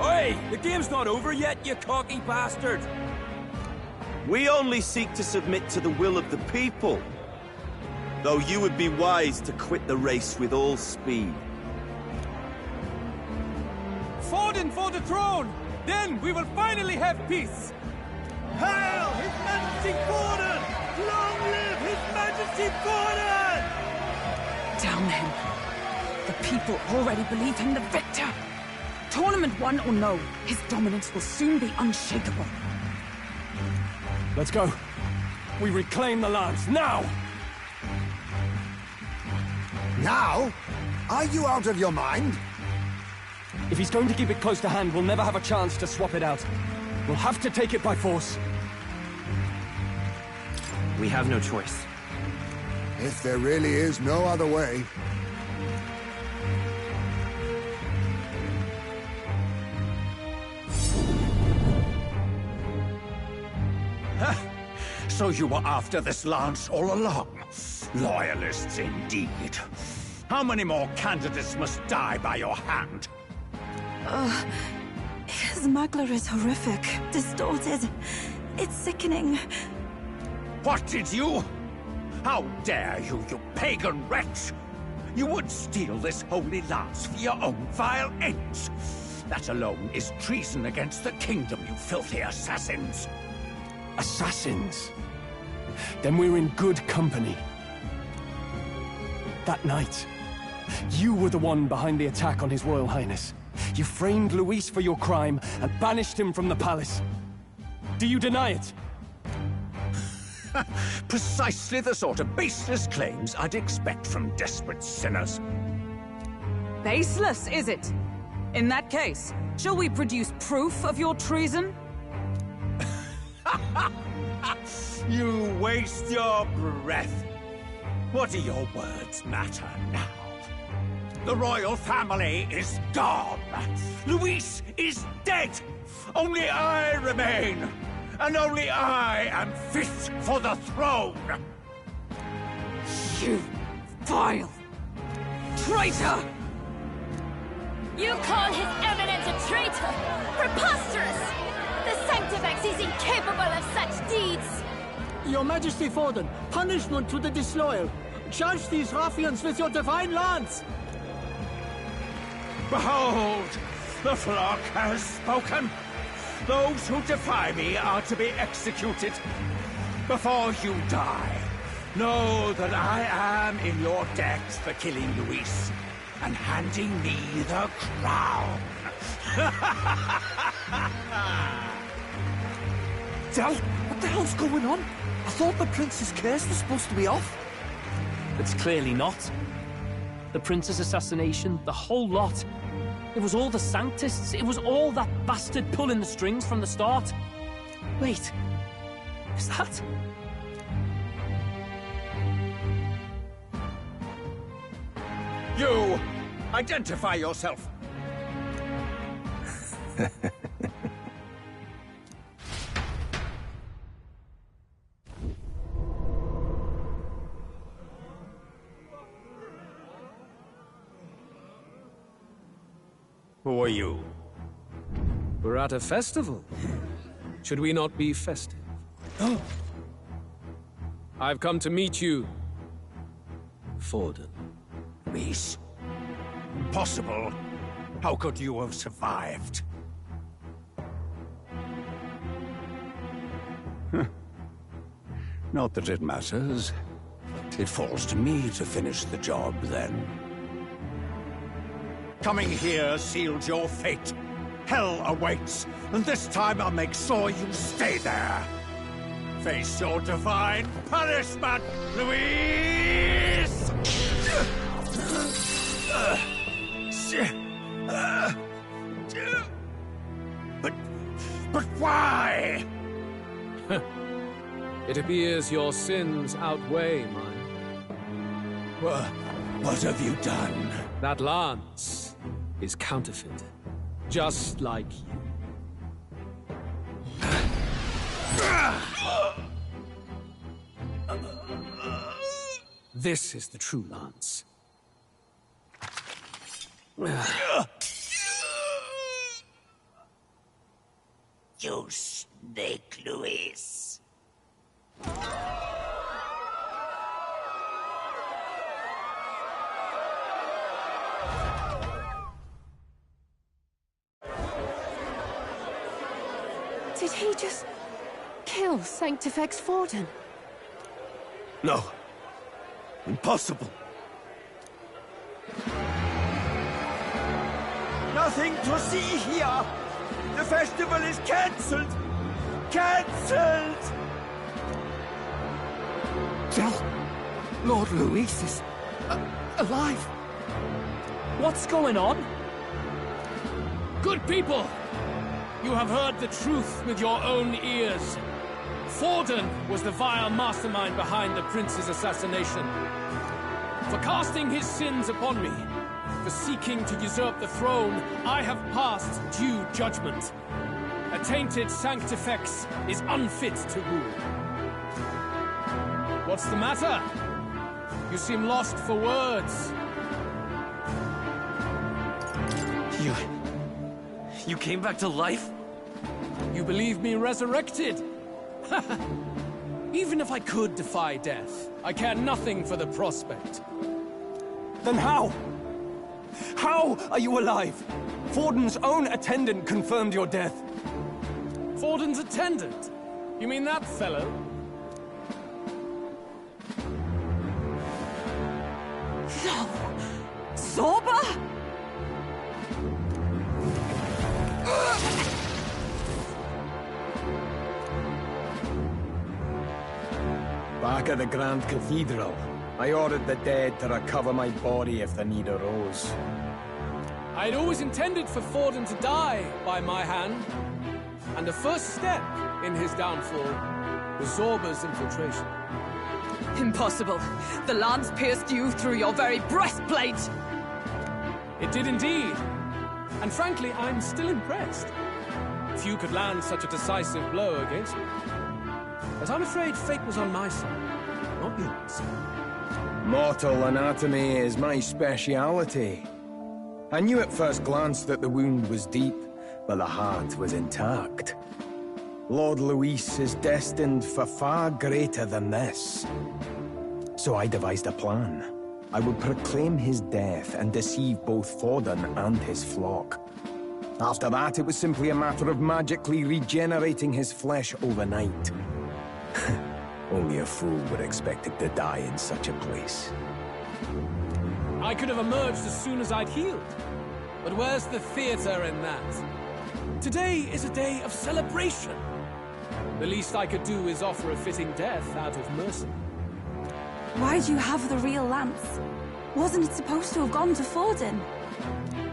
Oi! The game's not over yet, you cocky bastard! We only seek to submit to the will of the people. Though you would be wise to quit the race with all speed. Forden for the throne! Then we will finally have peace! Hail His Majesty Forden! Long live His Majesty Forden! Damn him. The people already believe him the victor. Tournament won or no, his dominance will soon be unshakable. Let's go. We reclaim the lance, now! Now? Are you out of your mind? If he's going to keep it close to hand, we'll never have a chance to swap it out. We'll have to take it by force. We have no choice. If there really is no other way. So you were after this lance all along? Loyalists indeed. How many more candidates must die by your hand? His muggler is horrific, distorted. It's sickening. What did you? How dare you, you pagan wretch! You would steal this holy lance for your own vile ends. That alone is treason against the kingdom, you filthy assassins. Assassins? Then we're in good company. That night, you were the one behind the attack on His Royal Highness. You framed Luis for your crime and banished him from the palace. Do you deny it? Precisely the sort of baseless claims I'd expect from desperate sinners. Baseless, is it? In that case, shall we produce proof of your treason? You waste your breath. What do your words matter now? The royal family is gone. Luis is dead. Only I remain. And only I am fit for the throne. You vile traitor! You call His Eminence a traitor? Preposterous! The Sanctifex is incapable of such deeds! Your Majesty Forden, punishment to the disloyal. Judge these ruffians with your divine lance! Behold, the flock has spoken. Those who defy me are to be executed. Before you die, know that I am in your debt for killing Luis and handing me the crown. Del, what the hell's going on? I thought the prince's curse was supposed to be off. It's clearly not. The prince's assassination, the whole lot. It was all the Sanctists. It was all that bastard pulling the strings from the start. Wait. Is that... You! Identify yourself! Who are you? We're at a festival. Should we not be festive? Oh. I've come to meet you, Forden. Reese? Impossible. How could you have survived? Not that it matters. It falls to me to finish the job, then. Coming here sealed your fate. Hell awaits, and this time I'll make sure you stay there. Face your divine punishment, Louise! But why? It appears your sins outweigh mine. What have you done? That lance is counterfeit, just like you. This is the true lance. You snake, Louise. Did he just kill Sanctifex Forden? No. Impossible. Nothing to see here! The festival is cancelled! Cancelled! Del, Lord Louis is alive. What's going on? Good people! You have heard the truth with your own ears. Forden was the vile mastermind behind the prince's assassination. For casting his sins upon me, for seeking to usurp the throne, I have passed due judgment. A tainted Sanctifex is unfit to rule. What's the matter? You seem lost for words. You came back to life? You believe me resurrected? Even if I could defy death, I care nothing for the prospect. Then how? How are you alive? Forden's own attendant confirmed your death. Forden's attendant? You mean that fellow? No! Zorba? Back at the Grand Cathedral, I ordered the dead to recover my body if the need arose. I'd always intended for Forden to die by my hand, and the first step in his downfall was Zorba's infiltration. Impossible. The lance pierced you through your very breastplate! It did indeed. And frankly, I'm still impressed. Few could land such a decisive blow against me. But I'm afraid fate was on my side, not yours. Mortal anatomy is my speciality. I knew at first glance that the wound was deep, but the heart was intact. Lord Louis is destined for far greater than this. So I devised a plan. I would proclaim his death and deceive both Forden and his flock. After that, it was simply a matter of magically regenerating his flesh overnight. Only a fool would expect it to die in such a place. I could have emerged as soon as I'd healed. But where's the theater in that? Today is a day of celebration. The least I could do is offer a fitting death out of mercy. Why do you have the real lance? Wasn't it supposed to have gone to Forden?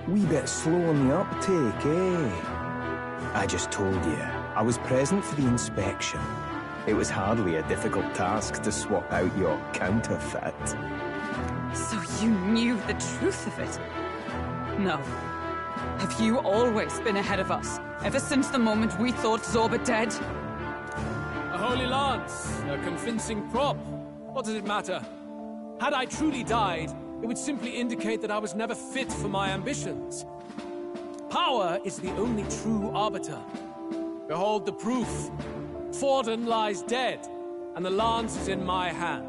Wee bit slow on the uptake, eh? I just told you, I was present for the inspection. It was hardly a difficult task to swap out your counterfeit. So You knew the truth of it? No. Have you always been ahead of us? Ever since the moment we thought Zorba dead? A holy lance, a convincing prop. What does it matter? Had I truly died, it would simply indicate that I was never fit for my ambitions. Power is the only true arbiter. Behold the proof. Forden lies dead, and the lance is in my hand,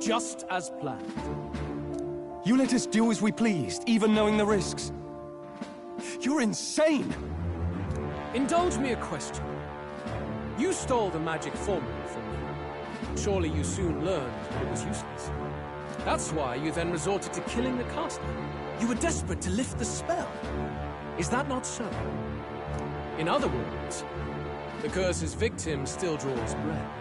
just as planned. You let us do as we pleased, even knowing the risks. You're insane! Indulge me a question. You stole the magic formula from me. Surely you soon learned that it was useless. That's why you then resorted to killing the caster. You were desperate to lift the spell. Is that not so? In other words, the curse's victim still draws breath.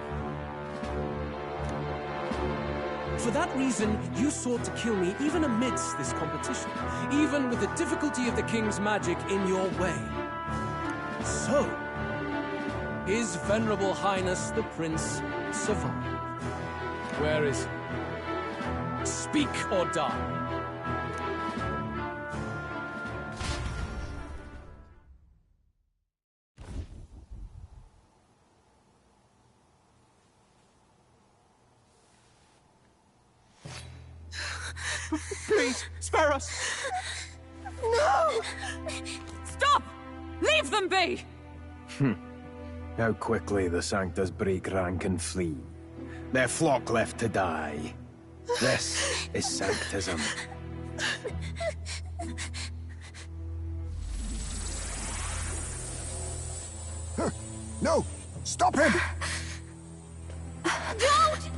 For that reason, you sought to kill me even amidst this competition, even with the difficulty of the king's magic in your way. So, His Venerable Highness the Prince survived. Where is he? Speak or die. Please, spare us! No! Stop! Leave them be! How quickly the Sanctus break rank and flee. Their flock left to die. This is Sanctism. No! Stop him! Don't!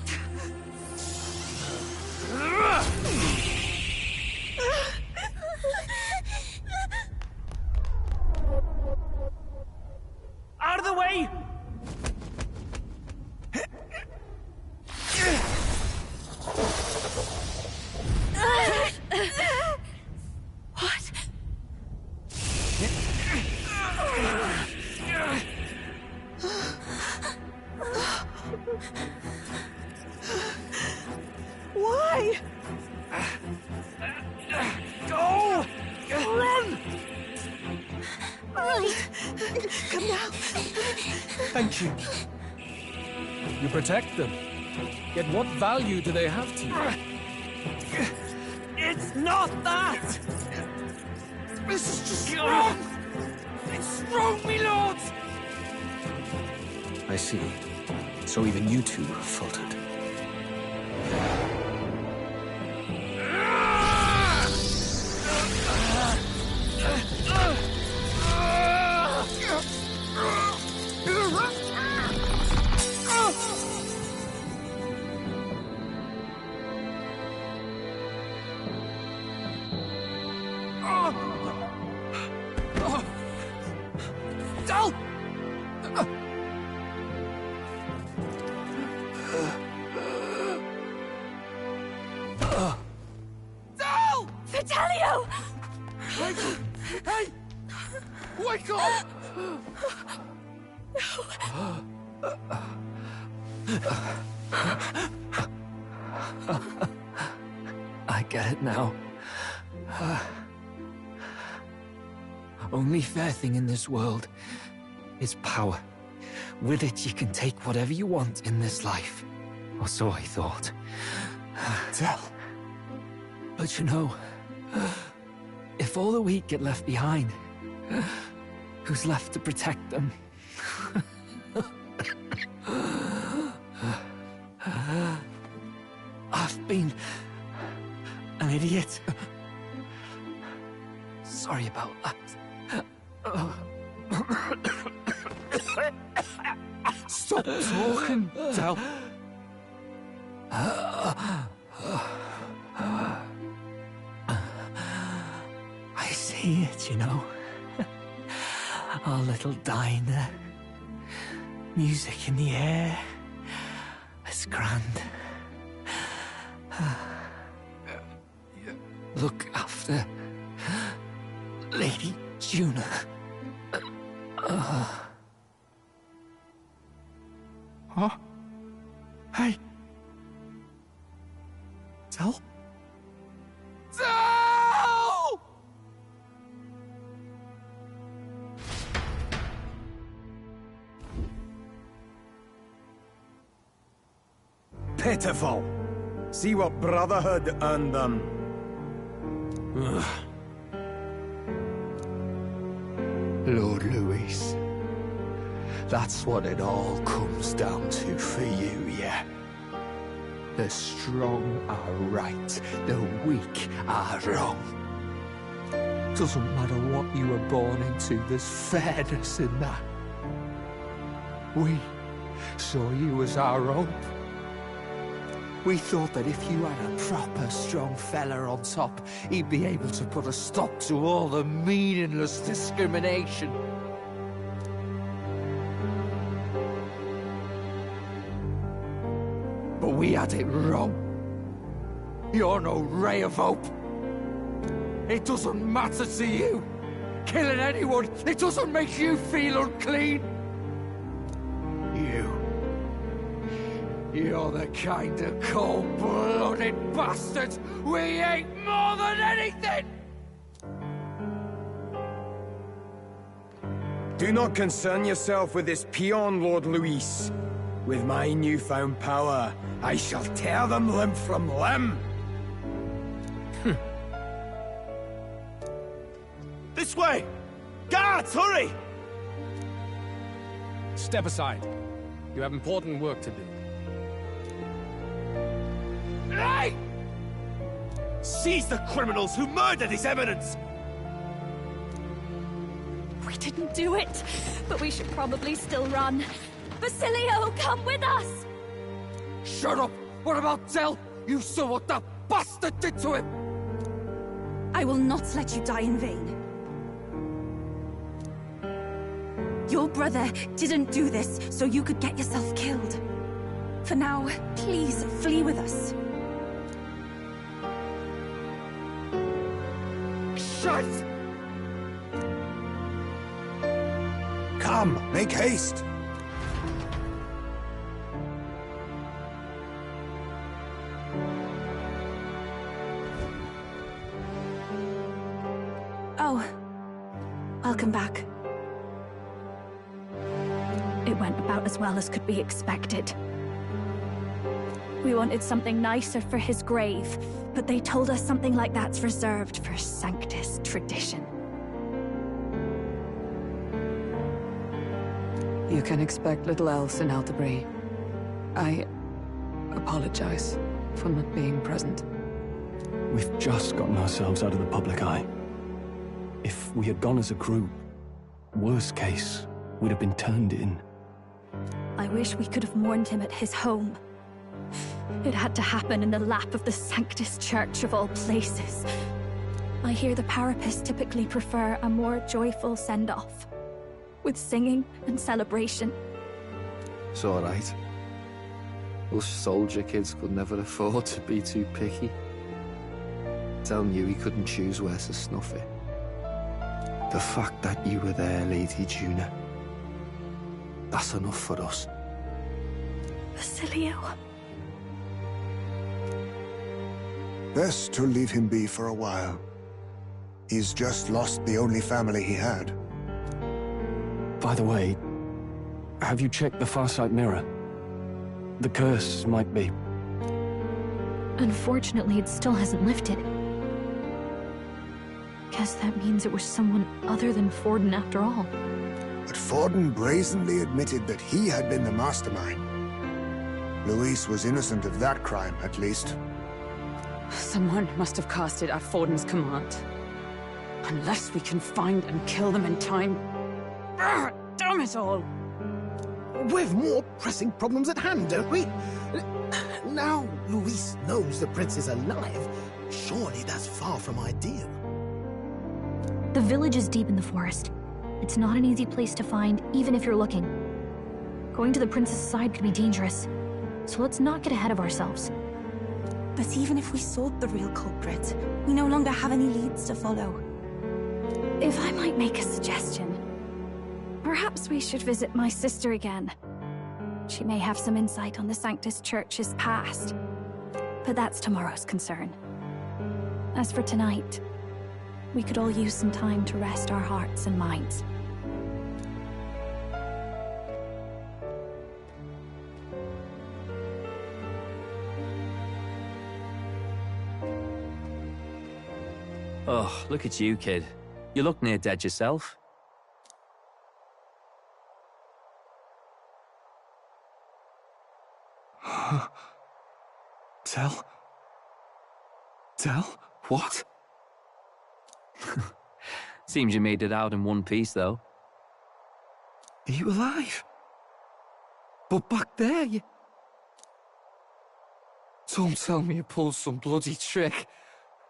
Out of the way! What? Why? Go! Run! Right. Come now. Thank you. You protect them. Yet what value do they have to you? It's not that! This is just wrong! It's wrong, me lords! I see. So even you two have faltered. Vitelio! Hey! Wake up! I get it now. Only fair thing in this world is power. With it, you can take whatever you want in this life. Or so I thought. Tell. But you know, if all the weak get left behind, who's left to protect them? I've been an idiot. Sorry about that. Stop talking, Del. I see it, you know. Our little diner. Music in the air. It's grand. Look after Lady Juna. Huh? Hey. Del? Pitiful. See what Brotherhood earned them. Lord Luis, that's what it all comes down to for you, yeah? The strong are right, the weak are wrong. Doesn't matter what you were born into, there's fairness in that. We saw you as our own. We thought that if you had a proper strong fella on top, he'd be able to put a stop to all the meaningless discrimination. But we had it wrong. You're no ray of hope. It doesn't matter to you. Killing anyone, it doesn't make you feel unclean. You're the kind of cold-blooded bastards we hate more than anything! Do not concern yourself with this peon, Lord Luis. With my newfound power, I shall tear them limb from limb. This way! Guards, hurry! Step aside. You have important work to do. Hey! Seize the criminals who murdered His Eminence! We didn't do it, but we should probably still run. Basilio, come with us! Shut up! What about Zell? You saw what that bastard did to him! I will not let you die in vain. Your brother didn't do this so you could get yourself killed. For now, please flee with us. Shut! Come, make haste! Oh, welcome back. It went about as well as could be expected. We wanted something nicer for his grave, but they told us something like that's reserved for Sanctus tradition. You can expect little else in Altabri. I apologize for not being present. We've just gotten ourselves out of the public eye. If we had gone as a group, worst case, we'd have been turned in. I wish we could have mourned him at his home. It had to happen in the lap of the Sanctus Church of all places. I hear the Parapists typically prefer a more joyful send-off, with singing and celebration. It's all right. Us soldier kids could never afford to be too picky. Telling you he couldn't choose where to snuff it. The fact that you were there, Lady Juna, that's enough for us. Basilio. Best to leave him be for a while. He's just lost the only family he had. By the way, have you checked the Farsight mirror? The curse might be... Unfortunately, it still hasn't lifted. Guess that means it was someone other than Forden after all. But Forden brazenly admitted that he had been the mastermind. Luis was innocent of that crime, at least. Someone must have cast it at Forden's command. Unless we can find and kill them in time. Damn it all! We've more pressing problems at hand, don't we? Now Luis knows the prince is alive, surely that's far from ideal. The village is deep in the forest. It's not an easy place to find, even if you're looking. Going to the prince's side could be dangerous, so let's not get ahead of ourselves. But even if we sought the real culprit, we no longer have any leads to follow. If I might make a suggestion, perhaps we should visit my sister again. She may have some insight on the Sanctus Church's past, but that's tomorrow's concern. As for tonight, we could all use some time to rest our hearts and minds. Oh, look at you, kid. You look near dead yourself. Tell? What? Seems you made it out in one piece, though. Are you alive? But back there, you... Don't tell me you pulled some bloody trick.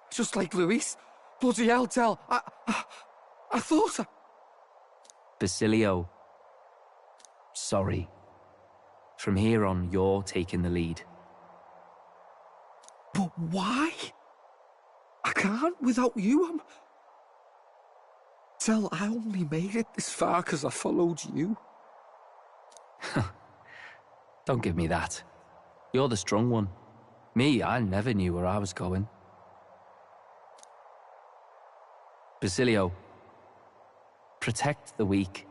Just like Luis. Bloody hell, Del. I thought I... Basilio. Sorry. From here on, you're taking the lead. But why? I can't without you. Del, I only made it this far because I followed you. Don't give me that. You're the strong one. Me, I never knew where I was going. Basilio, protect the weak.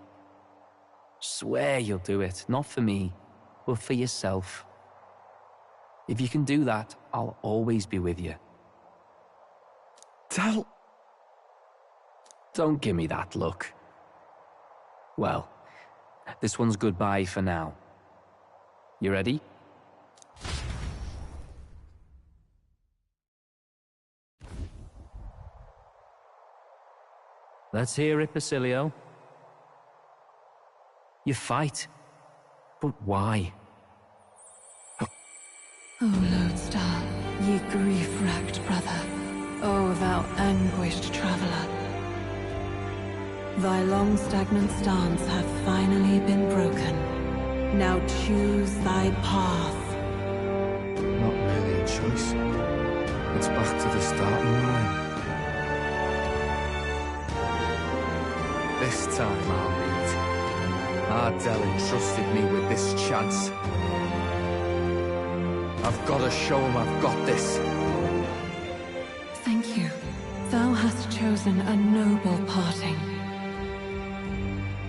Swear you'll do it, not for me, but for yourself. If you can do that, I'll always be with you. Del... Don't give me that look. Well, this one's goodbye for now. You ready? Let's hear it, Basilio. You fight. But why? O Lodestar, ye grief-racked brother, O thou anguished traveler. Thy long stagnant stance hath finally been broken. Now choose thy path. Not really a choice. It's back to the starting line. This time I'll lead. Ardell entrusted me with this chance. I've got to show him I've got this. Thank you. Thou hast chosen a noble parting.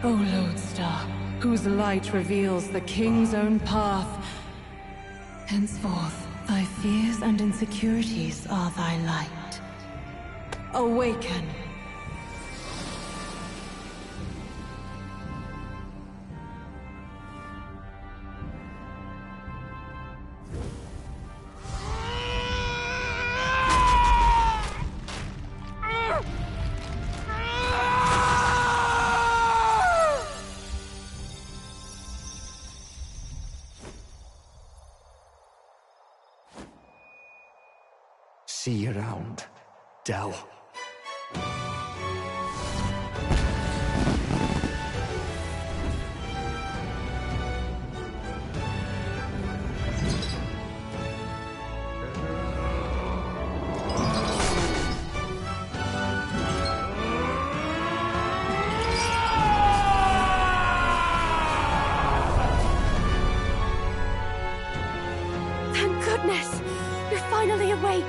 O Lodestar, whose light reveals the king's own path. Henceforth, thy fears and insecurities are thy light. Awaken. See you around, Del. Thank goodness! You're finally awake!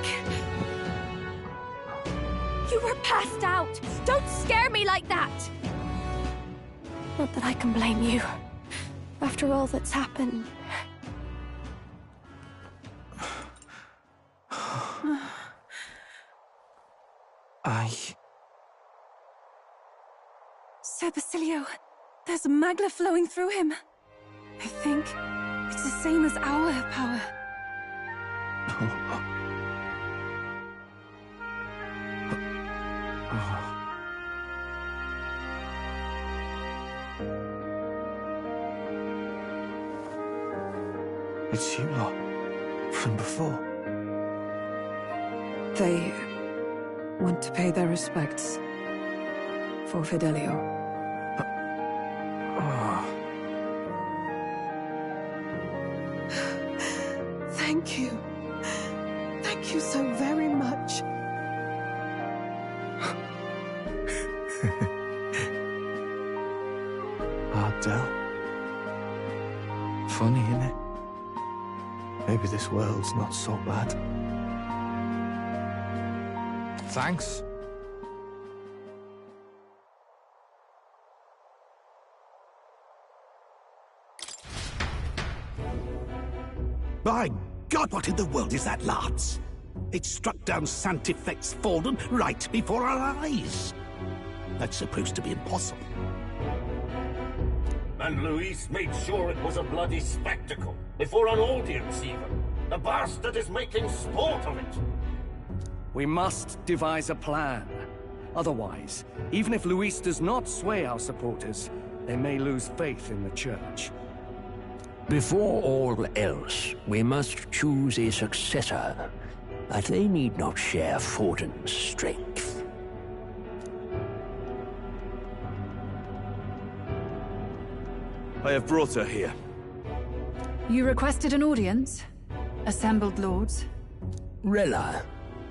You were passed out! Don't scare me like that! Not that I can blame you. After all that's happened. Sir Basilio, there's magla flowing through him. I think it's the same as our power. It's you lot. From before. They want to pay their respects for Fidelio. Thank you. Thank you so very much. Ardell. Funny, innit? Maybe this world's not so bad. Thanks. By God, what in the world is that, lads? It struck down Sanctifex Forden right before our eyes. That's supposed to be impossible. And Luis made sure it was a bloody spectacle, before an audience even. The bastard is making sport of it. We must devise a plan. Otherwise, even if Luis does not sway our supporters, they may lose faith in the Church. Before all else, we must choose a successor. But they need not share Forden's strength. I have brought her here. You requested an audience? Assembled lords? Rella,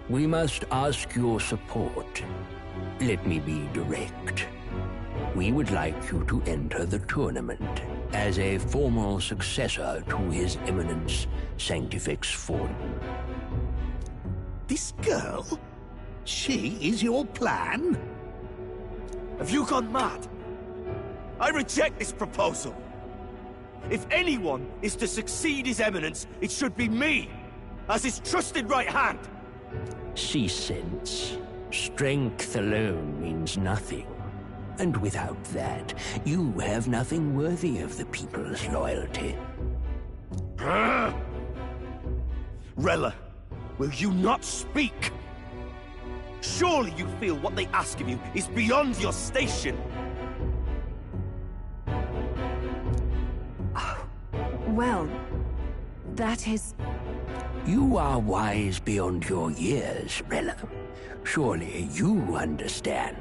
we must ask your support. Let me be direct. We would like you to enter the tournament as a formal successor to His Eminence Sanctifex Forden. This girl? She is your plan? Have you gone mad? I reject this proposal. If anyone is to succeed His Eminence, it should be me, as his trusted right hand. She sense. Strength alone means nothing. And without that, you have nothing worthy of the people's loyalty. Rella, will you not speak? Surely you feel what they ask of you is beyond your station. Well, that is... You are wise beyond your years, Rella. Surely you understand.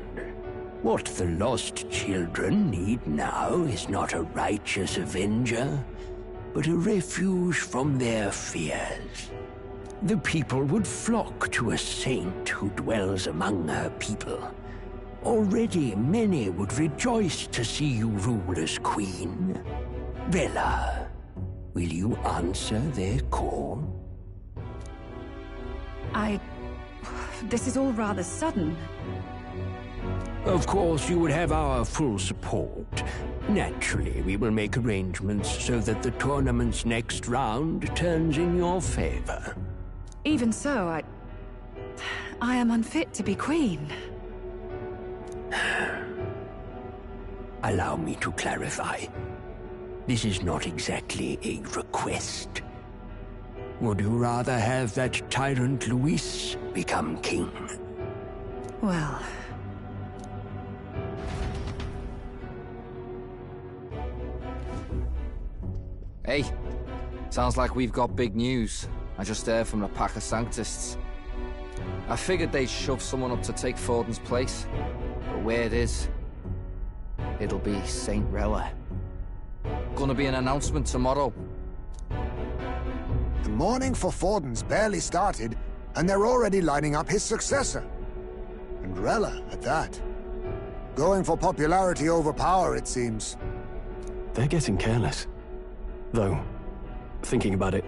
What the lost children need now is not a righteous avenger, but a refuge from their fears. The people would flock to a saint who dwells among her people. Already many would rejoice to see you rule as queen. Rella, will you answer their call? This is all rather sudden. Of course, you would have our full support. Naturally, we will make arrangements so that the tournament's next round turns in your favor. Even so, I am unfit to be queen. Allow me to clarify. This is not exactly a request. Would you rather have that tyrant Luis become king? Well... Hey, sounds like we've got big news. I just heard from the pack of Sanctists. I figured they'd shove someone up to take Forden's place. But where it is, it'll be Saint Rella. Gonna be an announcement tomorrow. The mourning for Forden's barely started, and they're already lining up his successor. And Rella, at that. Going for popularity over power, it seems. They're getting careless. Though, thinking about it,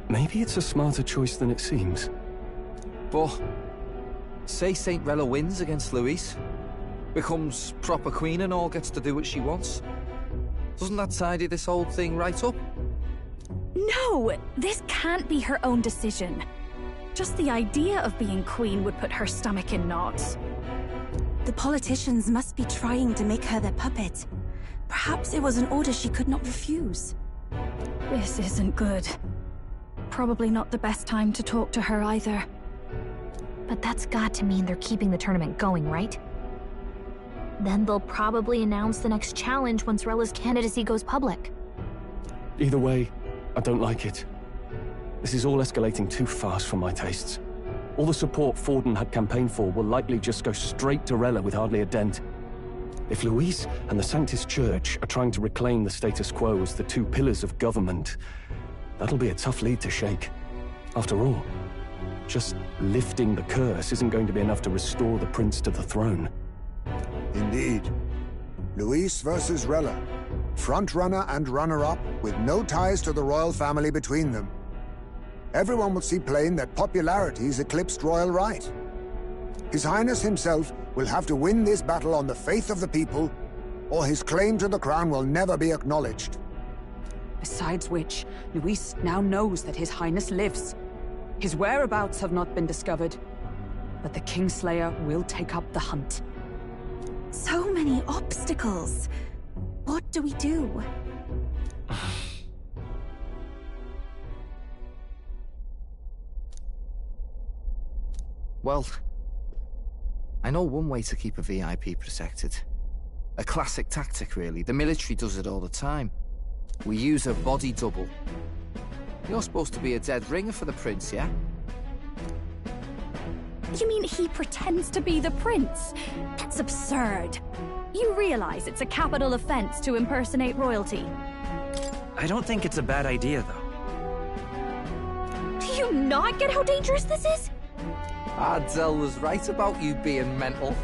maybe it's a smarter choice than it seems. But, say Saint Rella wins against Luis, becomes proper queen and all gets to do what she wants. Doesn't that tidy this whole thing right up? No! This can't be her own decision. Just the idea of being queen would put her stomach in knots. The politicians must be trying to make her their puppet. Perhaps it was an order she could not refuse. This isn't good. Probably not the best time to talk to her either. But that's got to mean they're keeping the tournament going, right? Then they'll probably announce the next challenge once Rella's candidacy goes public. Either way, I don't like it. This is all escalating too fast for my tastes. All the support Forden had campaigned for will likely just go straight to Rella with hardly a dent. If Luis and the Sanctis Church are trying to reclaim the status quo as the two pillars of government, that'll be a tough lead to shake. After all, just lifting the curse isn't going to be enough to restore the prince to the throne. Indeed. Luis versus Rella. Frontrunner and runner-up, with no ties to the royal family between them. Everyone will see plain that popularity's eclipsed royal right. His Highness himself will have to win this battle on the faith of the people, or his claim to the crown will never be acknowledged. Besides which, Luis now knows that His Highness lives. His whereabouts have not been discovered, but the Kingslayer will take up the hunt. So many obstacles. What do we do? Well, I know one way to keep a VIP protected. A classic tactic, really. The military does it all the time. We use a body double. You're supposed to be a dead ringer for the prince, yeah? You mean he pretends to be the prince? That's absurd. You realize it's a capital offense to impersonate royalty. I don't think it's a bad idea, though. Do you not get how dangerous this is? Ardell was right about you being mental.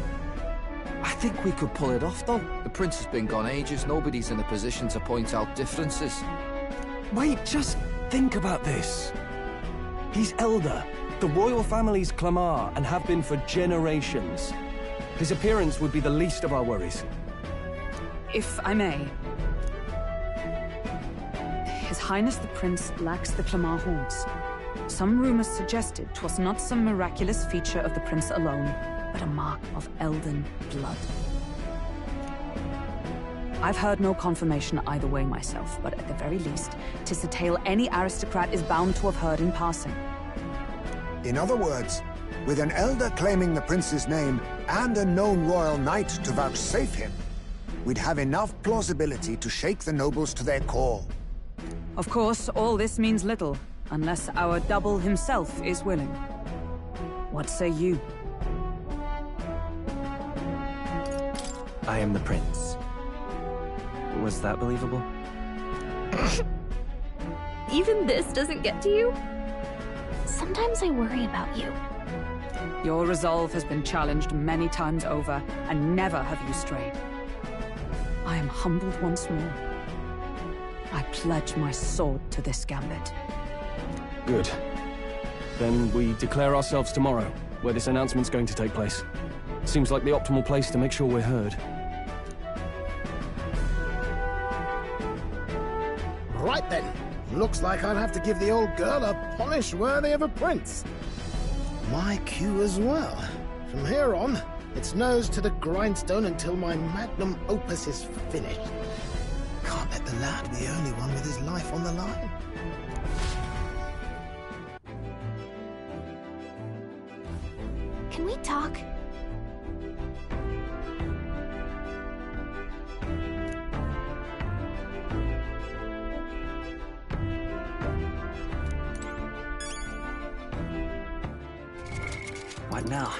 I think we could pull it off, though. The prince has been gone ages. Nobody's in a position to point out differences. Wait, just think about this. He's elder. The royal family's Clamar and have been for generations. His appearance would be the least of our worries. If I may. His Highness the Prince lacks the Clamar horns. Some rumors suggested 'twas not some miraculous feature of the prince alone, but a mark of elden blood. I've heard no confirmation either way myself, but at the very least, 'tis a tale any aristocrat is bound to have heard in passing. In other words, with an elder claiming the prince's name and a known royal knight to vouchsafe him, we'd have enough plausibility to shake the nobles to their core. Of course, all this means little, unless our double himself is willing. What say you? I am the prince. Was that believable? Even this doesn't get to you? Sometimes I worry about you. Your resolve has been challenged many times over, and never have you strayed. I am humbled once more. I pledge my sword to this gambit. Good. Then we declare ourselves tomorrow, where this announcement's going to take place. Seems like the optimal place to make sure we're heard. Right then. Looks like I'll have to give the old girl a polish worthy of a prince. My cue as well. From here on, it's nose to the grindstone until my magnum opus is finished. Can't let the lad be the only one with his life on the line. Can we talk? What now?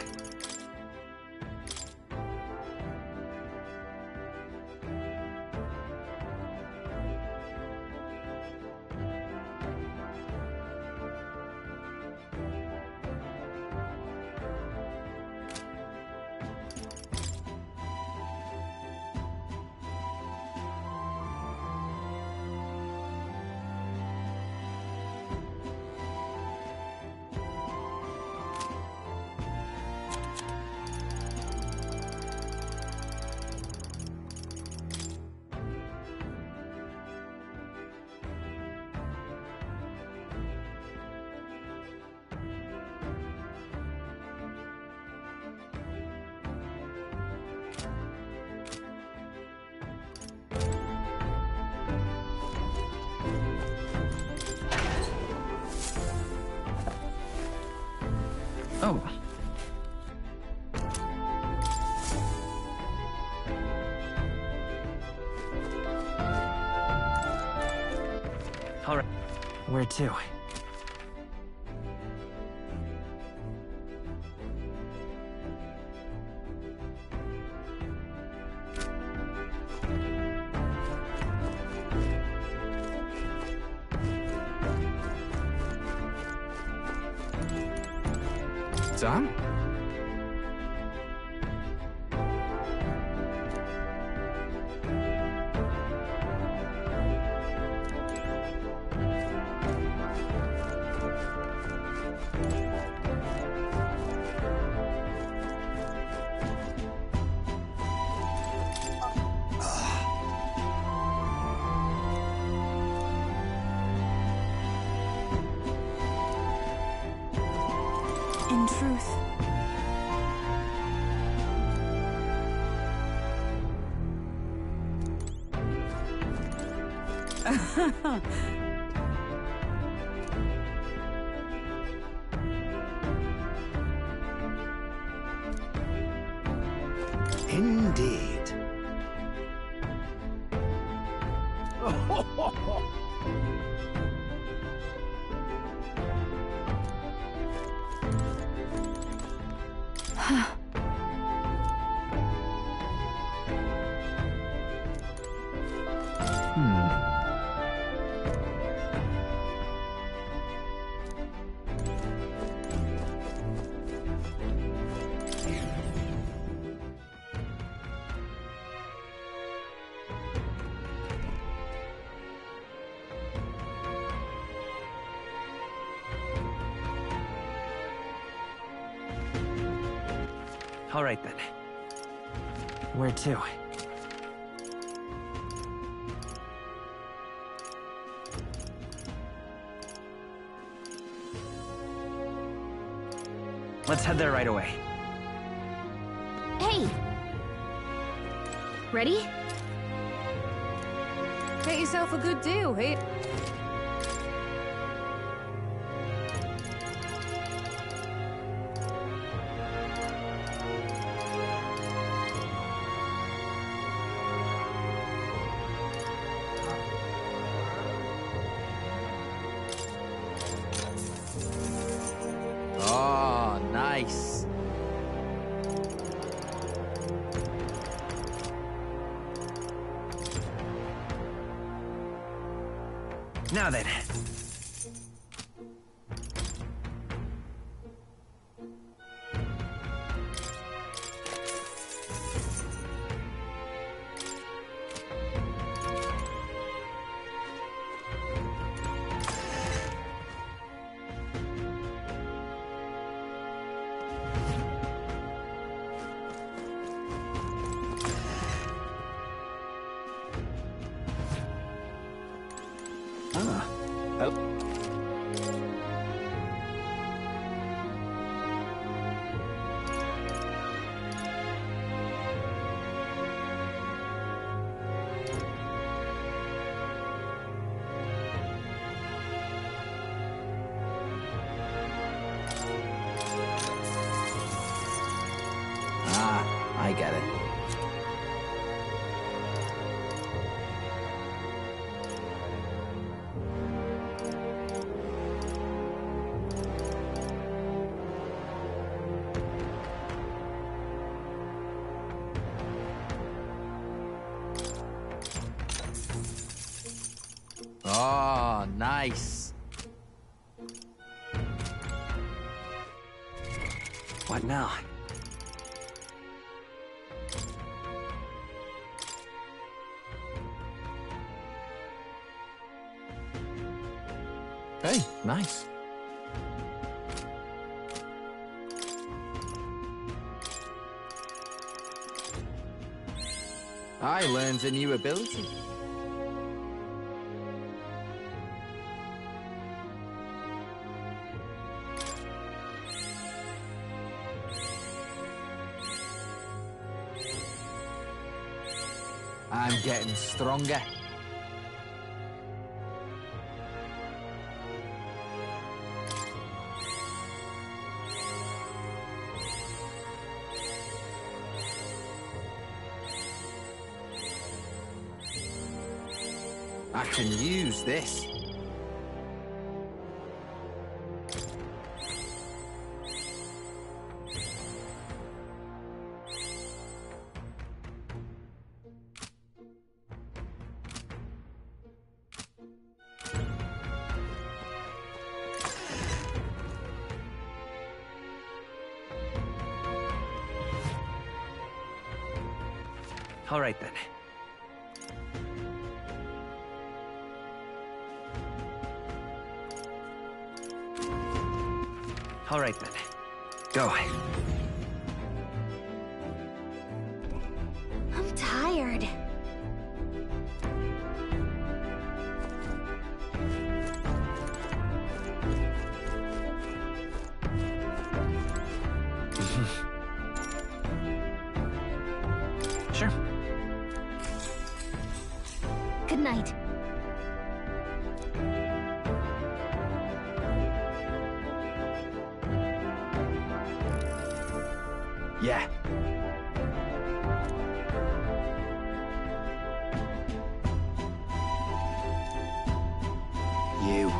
Oh. All right. Where to? Sam? in truth. Indeed. All right, then. Where to? Let's head there right away. Hey! Ready? Get yourself a good deal, hey? Oh, nice. Now then. I get it. Oh, nice. What now? Hey, nice. I learned a new ability. I'm getting stronger. I can use this. All right, then. All right, then. Go. I'm tired. Good night. Yeah. You.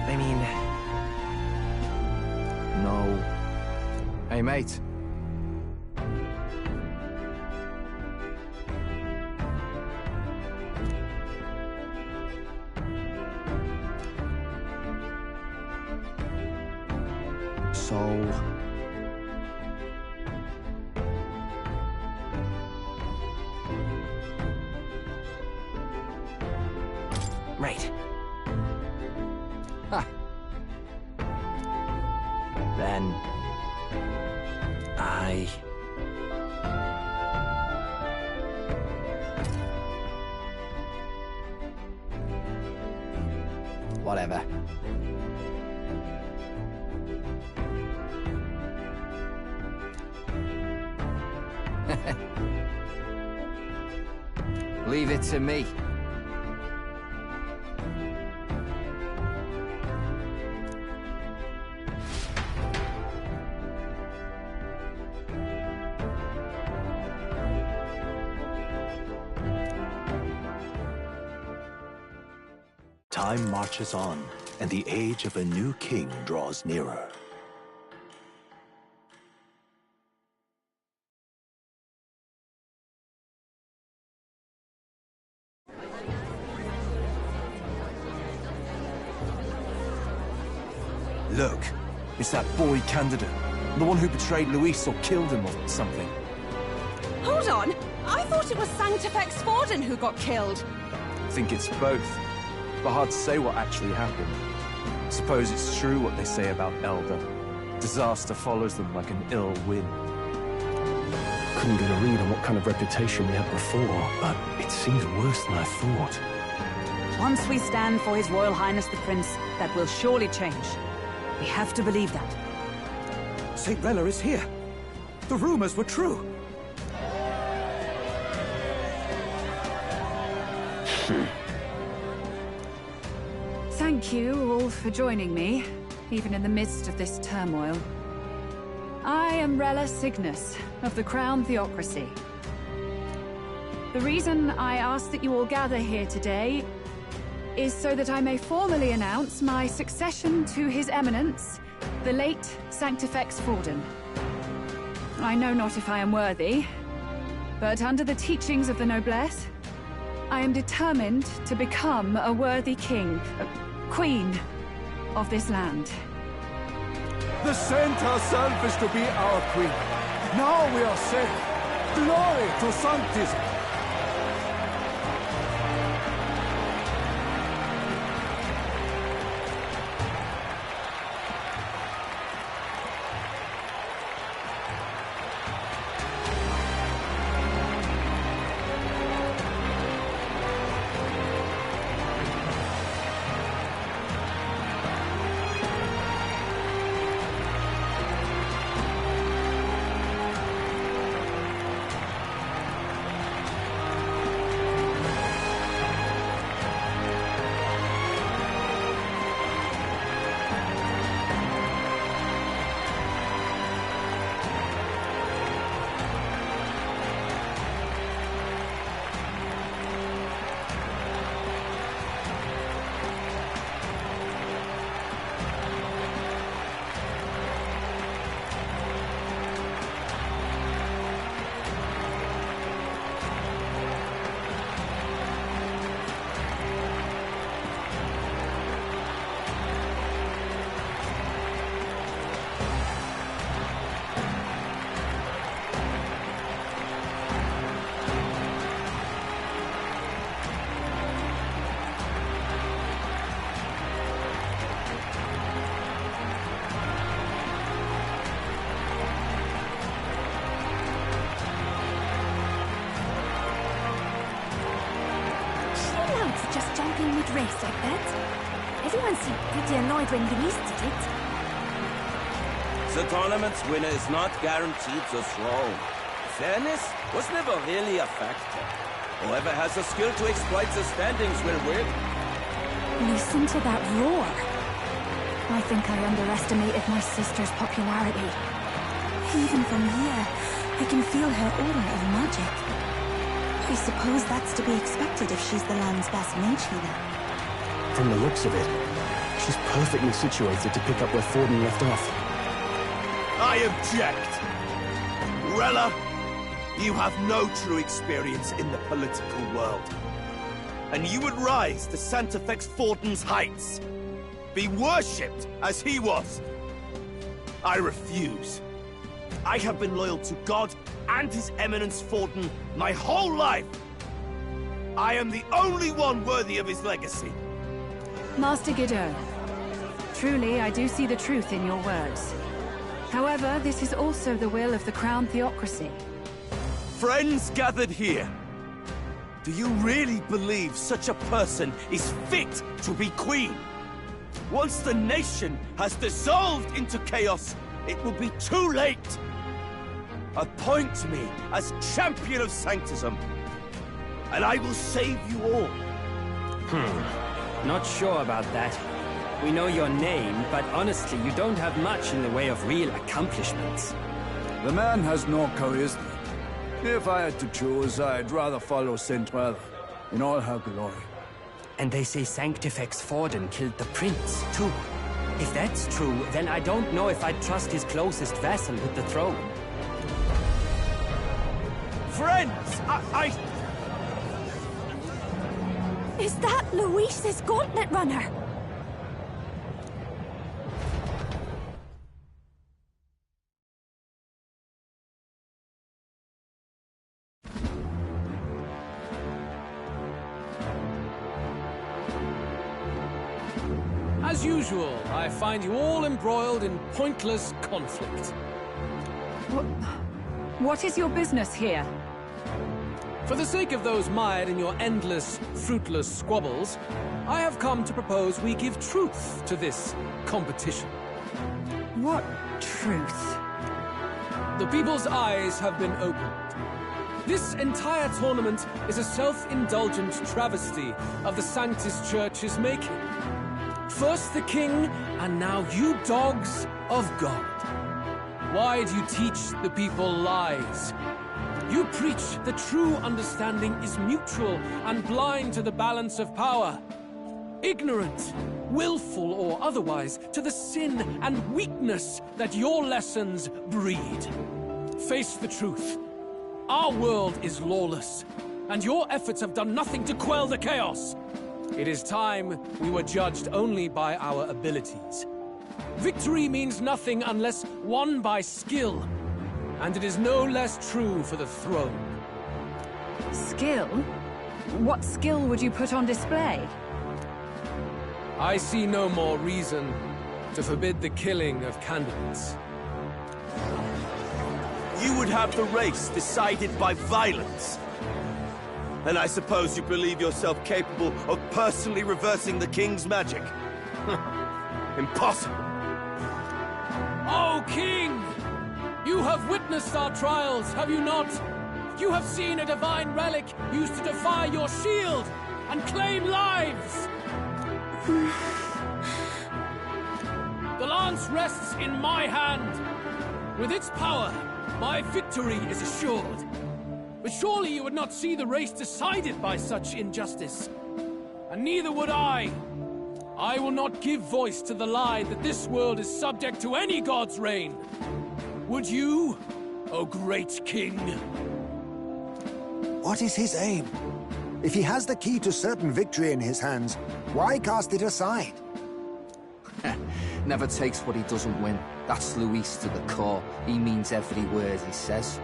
I mean... No. Hey, mate. So... Right. Ha. Then... I... Whatever. Leave it to me. Time marches on, and the age of a new king draws nearer. Look, it's that boy candidate. The one who betrayed Luis or killed him or something. Hold on! I thought it was Sanctifex Forden who got killed. I think it's both. But hard to say what actually happened. Suppose it's true what they say about Elder. Disaster follows them like an ill wind. Couldn't get a read on what kind of reputation we had before, but it seems worse than I thought. Once we stand for His Royal Highness the Prince, that will surely change. We have to believe that. St. Rella is here. The rumors were true. Thank you all for joining me, even in the midst of this turmoil. I am Rella Cygnus, of the Crown Theocracy. The reason I ask that you all gather here today is so that I may formally announce my succession to His Eminence, the late Sanctifex Forden. I know not if I am worthy, but under the teachings of the noblesse, I am determined to become a worthy king, queen of this land. The saint herself is to be our queen. Now we are safe. Glory to Sanctism. Race like that. Everyone seemed pretty annoyed when Luis did it. The tournament's winner is not guaranteed the throne. Fairness was never really a factor. Whoever has the skill to exploit the standings will win. Listen to that roar. I think I underestimated my sister's popularity. Even from here, I can feel her aura of magic. I suppose that's to be expected if she's the land's best mage healer. From the looks of it, she's perfectly situated to pick up where Forden left off. I object! Rella, you have no true experience in the political world. And you would rise to Santefex Forden's heights. Be worshipped as he was. I refuse. I have been loyal to God and His Eminence Forden my whole life. I am the only one worthy of his legacy. Master Guidon, truly I do see the truth in your words. However, this is also the will of the Crown Theocracy. Friends gathered here, do you really believe such a person is fit to be queen? Once the nation has dissolved into chaos, it will be too late. Appoint me as champion of Sanctism, and I will save you all. Not sure about that. We know your name, but honestly, you don't have much in the way of real accomplishments. The man has no charisma. If I had to choose, I'd rather follow Saint-Rella in all her glory. And they say Sanctifex Forden killed the prince, too. If that's true, then I don't know if I'd trust his closest vassal with the throne. Friends, I... Is that Luis's gauntlet runner? As usual, I find you all embroiled in pointless conflict. What is your business here? For the sake of those mired in your endless, fruitless squabbles, I have come to propose we give truth to this competition. What truth? The people's eyes have been opened. This entire tournament is a self-indulgent travesty of the Sanctus Church's making. First the king, and now you dogs of God. Why do you teach the people lies? You preach the true understanding is mutual and blind to the balance of power. Ignorant, willful or otherwise, to the sin and weakness that your lessons breed. Face the truth. Our world is lawless, and your efforts have done nothing to quell the chaos. It is time we were judged only by our abilities. Victory means nothing unless won by skill, and it is no less true for the throne. Skill? What skill would you put on display? I see no more reason to forbid the killing of candidates. You would have the race decided by violence. And I suppose you believe yourself capable of personally reversing the king's magic? Impossible. Oh, King! You have witnessed our trials, have you not? You have seen a divine relic used to defy your shield and claim lives! The lance rests in my hand. With its power, my victory is assured. But surely you would not see the race decided by such injustice. And neither would I. I will not give voice to the lie that this world is subject to any god's reign. Would you, O great king? What is his aim? If he has the key to certain victory in his hands, why cast it aside? Never takes what he doesn't win. That's Luis to the core. He means every word he says.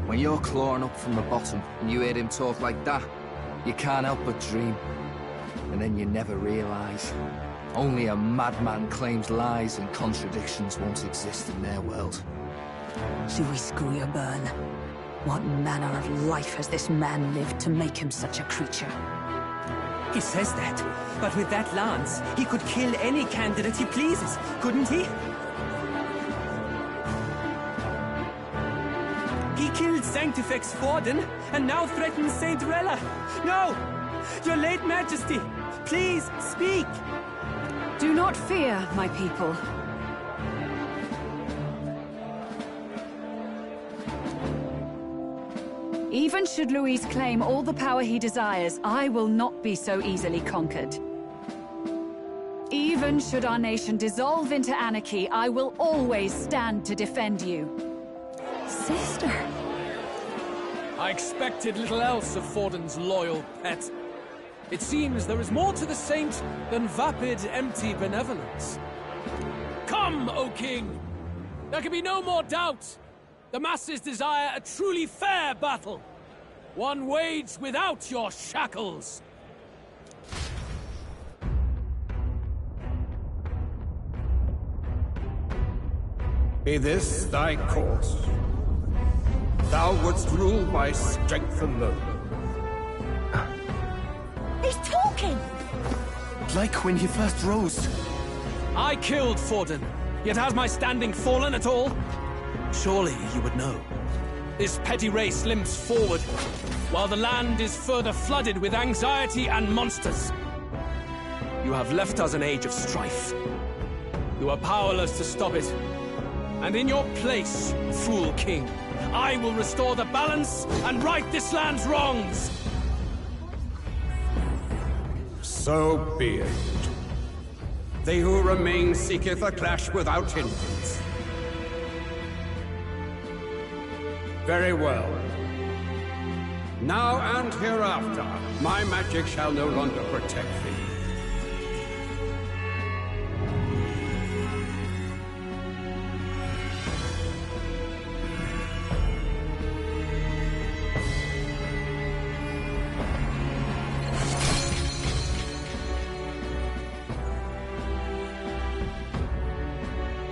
When you're clawing up from the bottom and you hear him talk like that, you can't help but dream. And then you never realize. Only a madman claims lies and contradictions won't exist in their world. Luis Guyaburn, what manner of life has this man lived to make him such a creature? He says that, but with that lance, he could kill any candidate he pleases, couldn't he? He killed Sanctifex Forden, and now threatens Saint Rella. No! Your late Majesty, please, speak! Do not fear, my people. Even should Luis claim all the power he desires, I will not be so easily conquered. Even should our nation dissolve into anarchy, I will always stand to defend you. Sister. I expected little else of Forden's loyal pet. It seems there is more to the saint than vapid, empty benevolence. Come, O King! There can be no more doubt. The masses desire a truly fair battle. One waged without your shackles. Be this thy course. Thou wouldst rule by strength alone. He's talking! Like when he first rose. I killed Forden, yet has my standing fallen at all? Surely you would know. This petty race limps forward, while the land is further flooded with anxiety and monsters. You have left us an age of strife. You are powerless to stop it. And in your place, fool king, I will restore the balance and right this land's wrongs! So be it. They who remain seeketh a clash without hindrance. Very well. Now and hereafter, my magic shall no longer protect thee.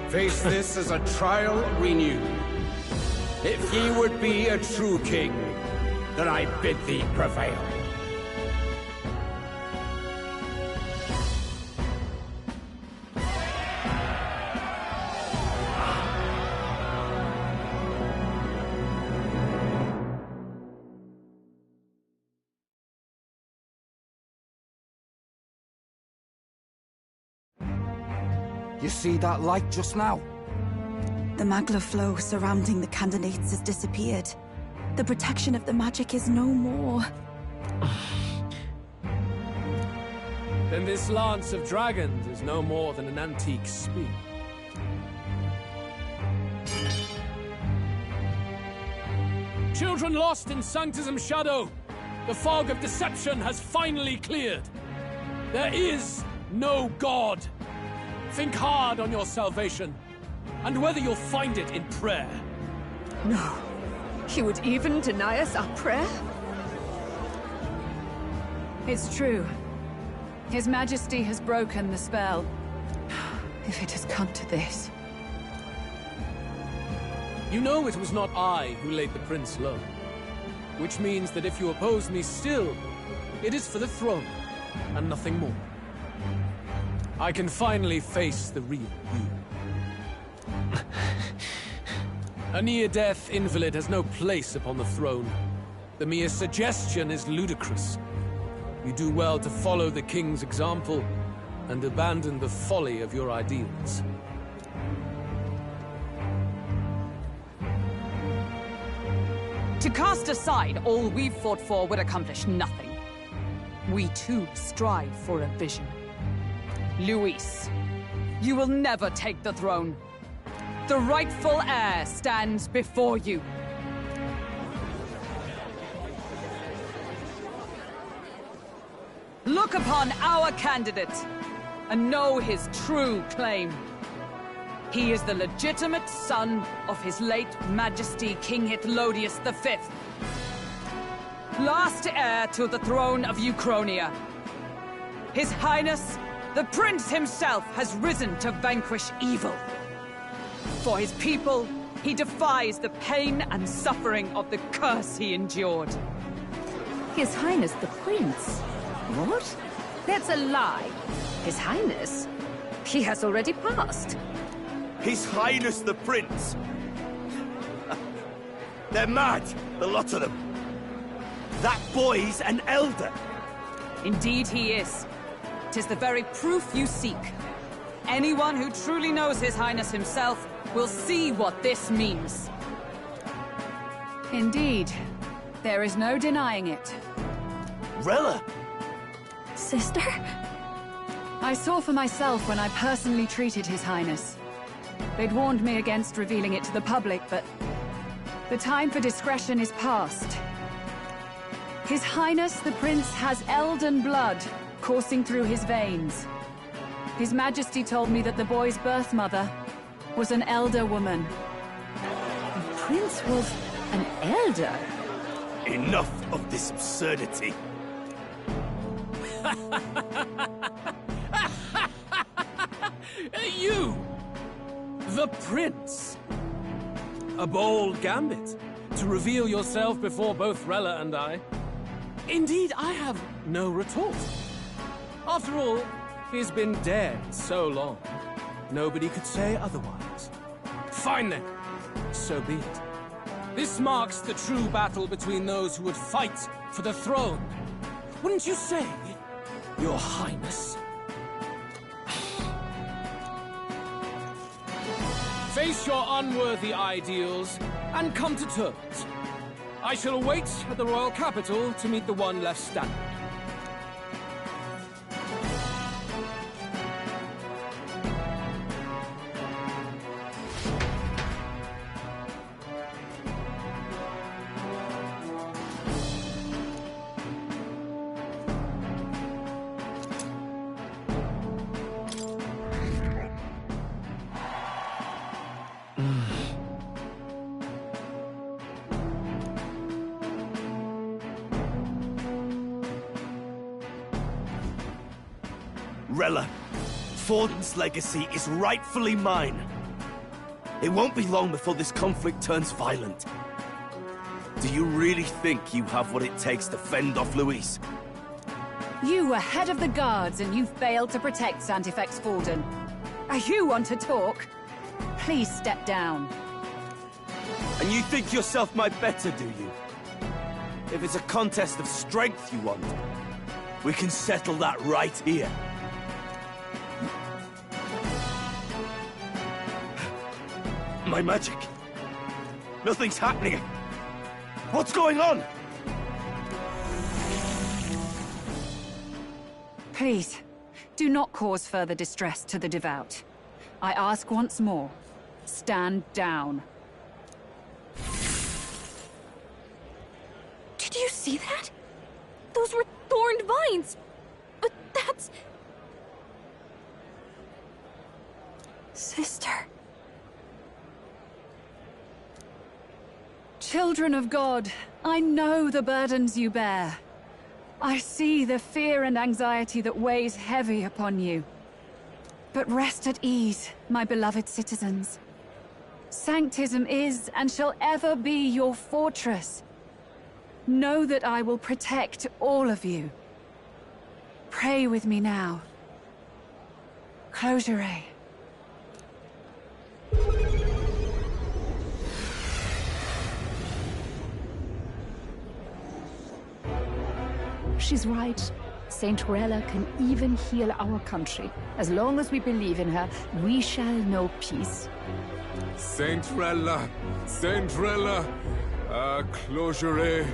Face this as a trial renewed. If ye would be a true king, then I bid thee prevail. You see that light just now? The magla flow surrounding the candidates has disappeared. The protection of the magic is no more. Then this lance of dragons is no more than an antique spear. Children lost in Sanctism's shadow! The fog of deception has finally cleared! There is no God! Think hard on your salvation, and whether you'll find it in prayer. No. He would even deny us our prayer? It's true. His Majesty has broken the spell. If it has come to this. You know it was not I who laid the prince low. Which means that if you oppose me still, it is for the throne, and nothing more. I can finally face the real you. A near-death invalid has no place upon the throne. The mere suggestion is ludicrous. You do well to follow the king's example and abandon the folly of your ideals. To cast aside all we've fought for would accomplish nothing. We too strive for a vision. Luis, you will never take the throne. The rightful heir stands before you. Look upon our candidate and know his true claim. He is the legitimate son of his late Majesty King Hithlodius V, last heir to the throne of Uchronia. His Highness, the Prince himself, has risen to vanquish evil. For his people, he defies the pain and suffering of the curse he endured. His Highness the Prince? What? That's a lie. His Highness? He has already passed. His Highness the Prince! They're mad, the lot of them. That boy's an elder. Indeed he is. 'Tis the very proof you seek. Anyone who truly knows His Highness himself will see what this means. Indeed, there is no denying it. Rella! Sister? I saw for myself when I personally treated His Highness. They'd warned me against revealing it to the public, but the time for discretion is past. His Highness the Prince has elden blood coursing through his veins. His Majesty told me that the boy's birth mother was an elder woman. The Prince was an elder? Enough of this absurdity. You! The Prince! A bold gambit, to reveal yourself before both Rella and I. Indeed, I have no retort. After all, he's been dead so long, nobody could say otherwise. Fine then, so be it. This marks the true battle between those who would fight for the throne. Wouldn't you say, Your Highness? Face your unworthy ideals and come to terms. I shall await at the royal capital to meet the one left standing. Rella, Forden's legacy is rightfully mine. It won't be long before this conflict turns violent. Do you really think you have what it takes to fend off Luis? You were head of the guards and you failed to protect Santifex Forden. You want to talk? Please step down. And you think yourself my better, do you? If it's a contest of strength you want, we can settle that right here. My magic. Nothing's happening. What's going on? Please, do not cause further distress to the devout. I ask once more, stand down. Did you see that? Those were thorned vines! But that's... Sister... Children of God, I know the burdens you bear. I see the fear and anxiety that weighs heavy upon you. But rest at ease, my beloved citizens. Sanctism is and shall ever be your fortress. Know that I will protect all of you. Pray with me now. Closure. She's right. Saint Rella can even heal our country. As long as we believe in her, we shall know peace. Saint Rella! Saint Rella! Closure.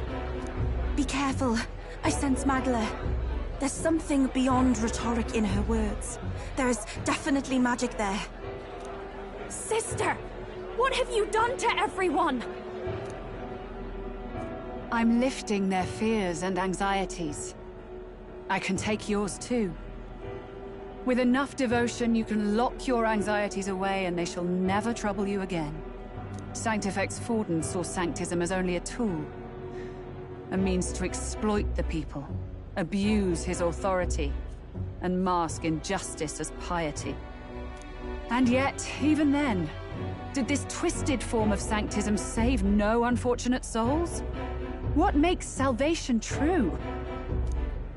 Be careful. I sense Magla. There's something beyond rhetoric in her words. There's definitely magic there. Sister! What have you done to everyone? I'm lifting their fears and anxieties. I can take yours too. With enough devotion, you can lock your anxieties away and they shall never trouble you again. Sanctifex Forden saw Sanctism as only a tool. A means to exploit the people, abuse his authority, and mask injustice as piety. And yet, even then, did this twisted form of Sanctism save no unfortunate souls? What makes salvation true?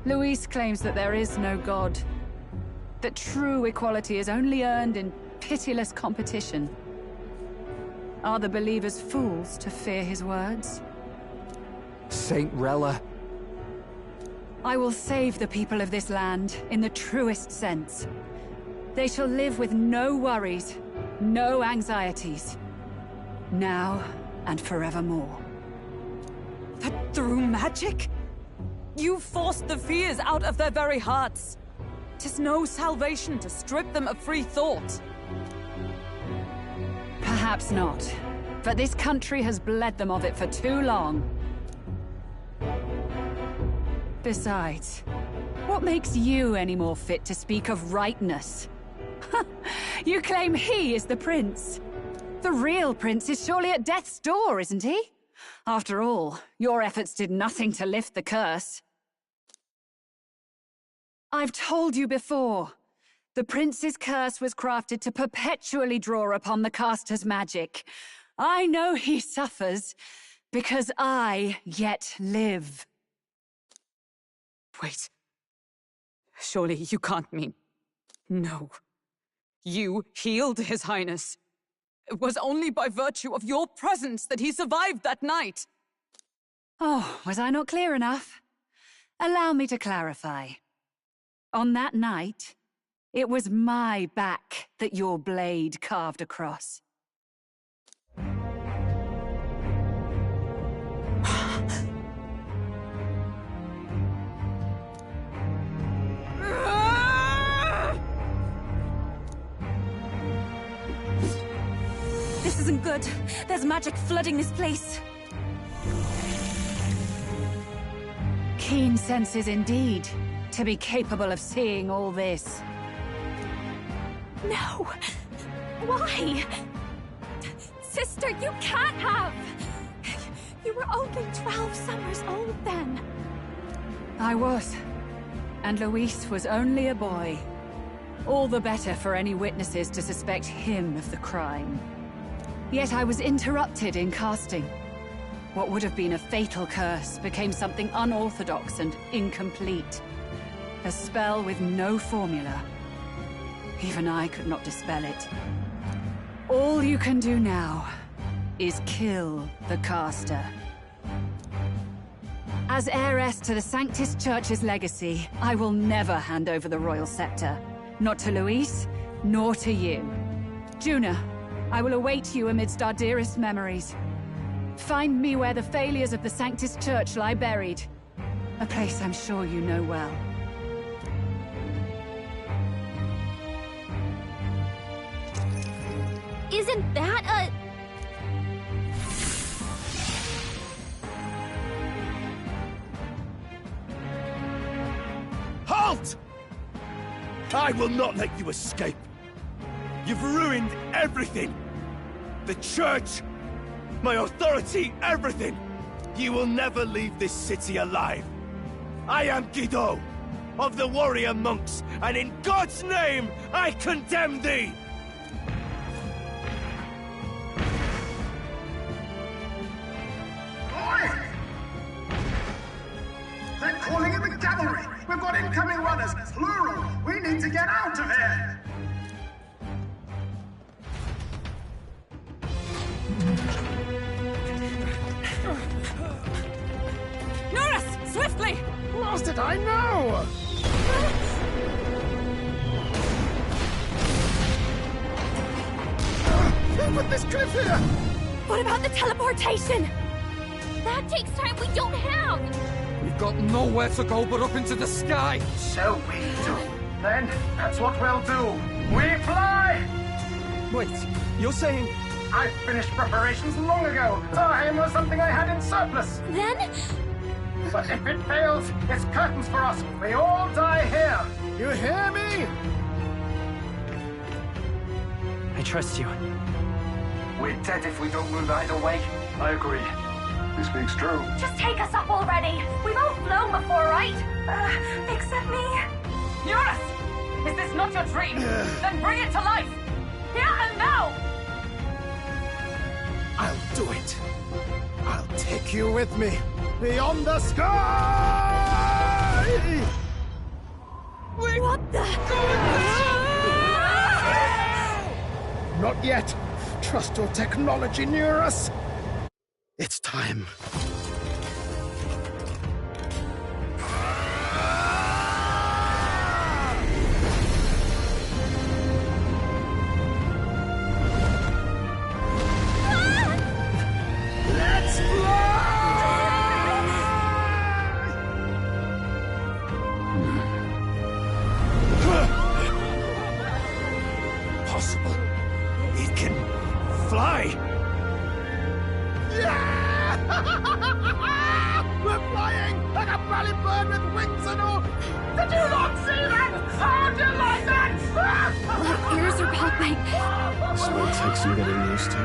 Luis claims that there is no God. That true equality is only earned in pitiless competition. Are the believers fools to fear his words? Saint Rella. I will save the people of this land in the truest sense. They shall live with no worries, no anxieties. Now and forevermore. But through magic? You forced the fears out of their very hearts. 'Tis no salvation to strip them of free thought. Perhaps not. But this country has bled them of it for too long. Besides, what makes you any more fit to speak of rightness? You claim he is the prince. The real prince is surely at death's door, isn't he? After all, your efforts did nothing to lift the curse. I've told you before. The prince's curse was crafted to perpetually draw upon the caster's magic. I know he suffers, because I yet live. Wait. Surely you can't mean... No. You healed His Highness. It was only by virtue of your presence that he survived that night. Oh, was I not clear enough? Allow me to clarify. On that night, it was my back that your blade carved across. This isn't good. There's magic flooding this place. Keen senses indeed, to be capable of seeing all this. No! Why? Sister, you can't have! You were only 12 summers old then. I was. And Luis was only a boy. All the better for any witnesses to suspect him of the crime. Yet I was interrupted in casting. What would have been a fatal curse became something unorthodox and incomplete. A spell with no formula. Even I could not dispel it. All you can do now is kill the caster. As heiress to the Sanctus Church's legacy, I will never hand over the royal scepter. Not to Luis, nor to you. Juna, I will await you amidst our dearest memories. Find me where the failures of the Sanctus Church lie buried. A place I'm sure you know well. Isn't that a... Halt! I will not let you escape. You've ruined everything. The church, my authority, everything. You will never leave this city alive. I am Guido, of the warrior monks, and in God's name, I condemn thee! They're calling in the cavalry! We've got incoming runners, plural! We need to get out of here! Norris! Swiftly! Lost it, I know! With this cliff here! What about the teleportation? That takes time we don't have! We've got nowhere to go but up into the sky! So we do. Then, that's what we'll do. We fly! Wait, you're saying... I finished preparations long ago. Time was something I had in surplus. Then? But if it fails, it's curtains for us. We all die here. You hear me? I trust you. We're dead if we don't move either way. I agree. This speaks true. Just take us up already. We've all flown before, right? Except me. Eurus! Is this not your dream? Then bring it to life! Here and now! I'll do it. I'll take you with me. Beyond the sky! What the... Not yet. trust your technology near us. It's time. Let's Possible. It can fly. Yeah! We're flying like a bally bird with wings and all. Did you not see that? How do you like that? My ears are popping. So it takes some getting used to.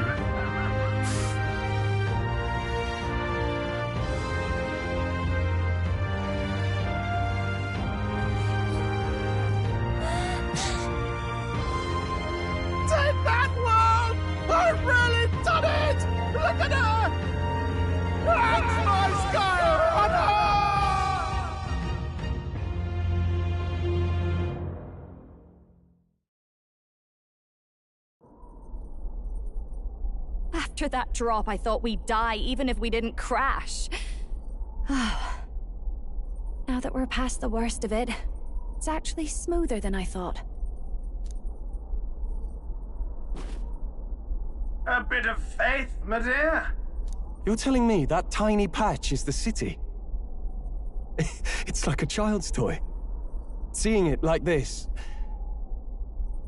Take that, world! I've really done it! Look at her! That's my sky! After that drop, I thought we'd die, even if we didn't crash. Now that we're past the worst of it, it's actually smoother than I thought. A bit of faith, my dear. You're telling me that tiny patch is the city? It's like a child's toy. Seeing it like this,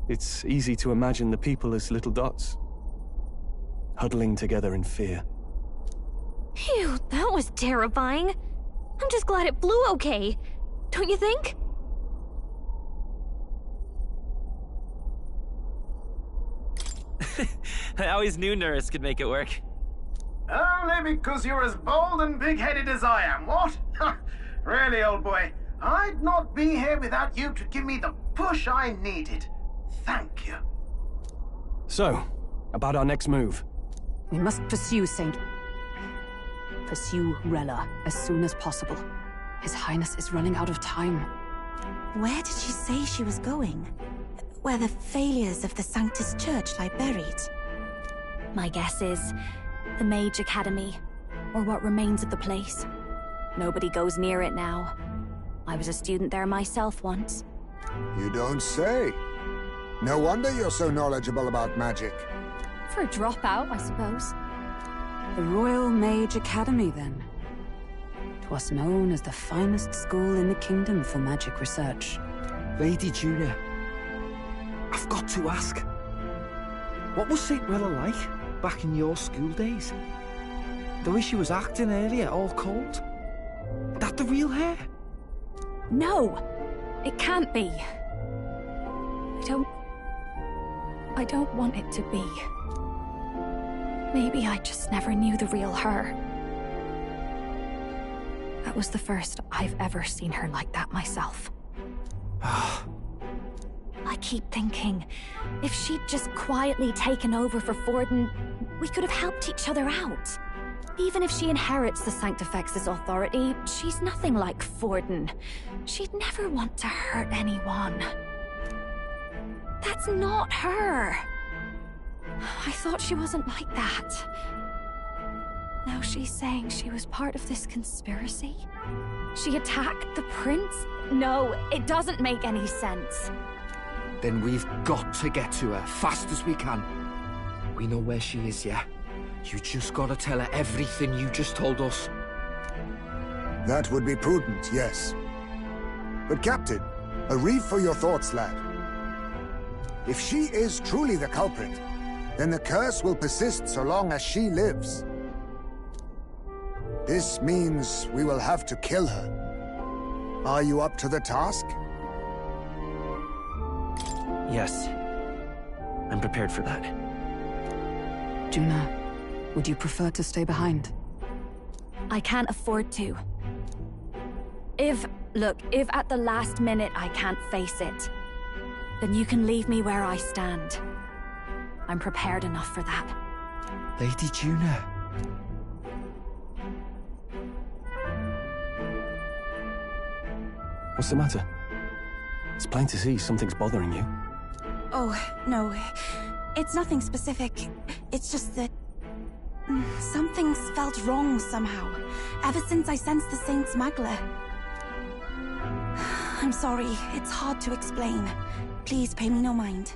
it's easy to imagine the people as little dots, huddling together in fear. Phew, that was terrifying. I'm just glad it flew okay. Don't you think? I always knew Nurse could make it work. Only because you're as bold and big-headed as I am, what? Really, old boy, I'd not be here without you to give me the push I needed. Thank you. So, about our next move. We must pursue Pursue Rella as soon as possible. His Highness is running out of time. Where did she say she was going? Where the failures of the Sanctus Church lie buried? My guess is the Mage Academy, or what remains of the place. Nobody goes near it now. I was a student there myself once. You don't say. No wonder you're so knowledgeable about magic. For a dropout, I suppose. The Royal Mage Academy, then. 'Twas known as the finest school in the kingdom for magic research. Lady Juna, I've got to ask. What was St. Rella like back in your school days? The way she was acting earlier, all cold? That the real hair? No! It can't be. I don't want it to be. Maybe I just never knew the real her. That was the first I've ever seen her like that myself. I keep thinking, if she'd just quietly taken over for Forden, we could have helped each other out. Even if she inherits the Sanctifex's authority, she's nothing like Forden. She'd never want to hurt anyone. That's not her. I thought she wasn't like that. Now she's saying she was part of this conspiracy? She attacked the prince? No, it doesn't make any sense. Then we've got to get to her, fast as we can. We know where she is, yeah? You just gotta tell her everything you just told us. That would be prudent, yes. But Captain, a reef for your thoughts, lad. If she is truly the culprit, then the curse will persist so long as she lives. This means we will have to kill her. Are you up to the task? Yes. I'm prepared for that. Juna, would you prefer to stay behind? I can't afford to. If at the last minute I can't face it, then you can leave me where I stand. I'm prepared enough for that. Lady Juna. What's the matter? It's plain to see something's bothering you. Oh, no. It's nothing specific. It's just that... something's felt wrong somehow, ever since I sensed the Saint smuggler. I'm sorry, it's hard to explain. Please pay me no mind.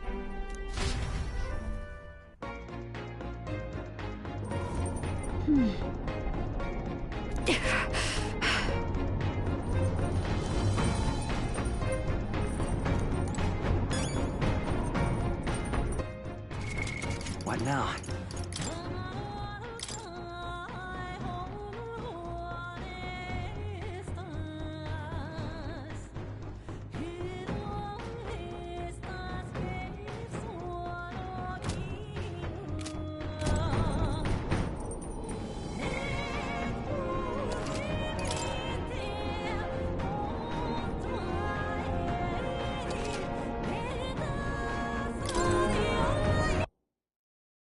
What now?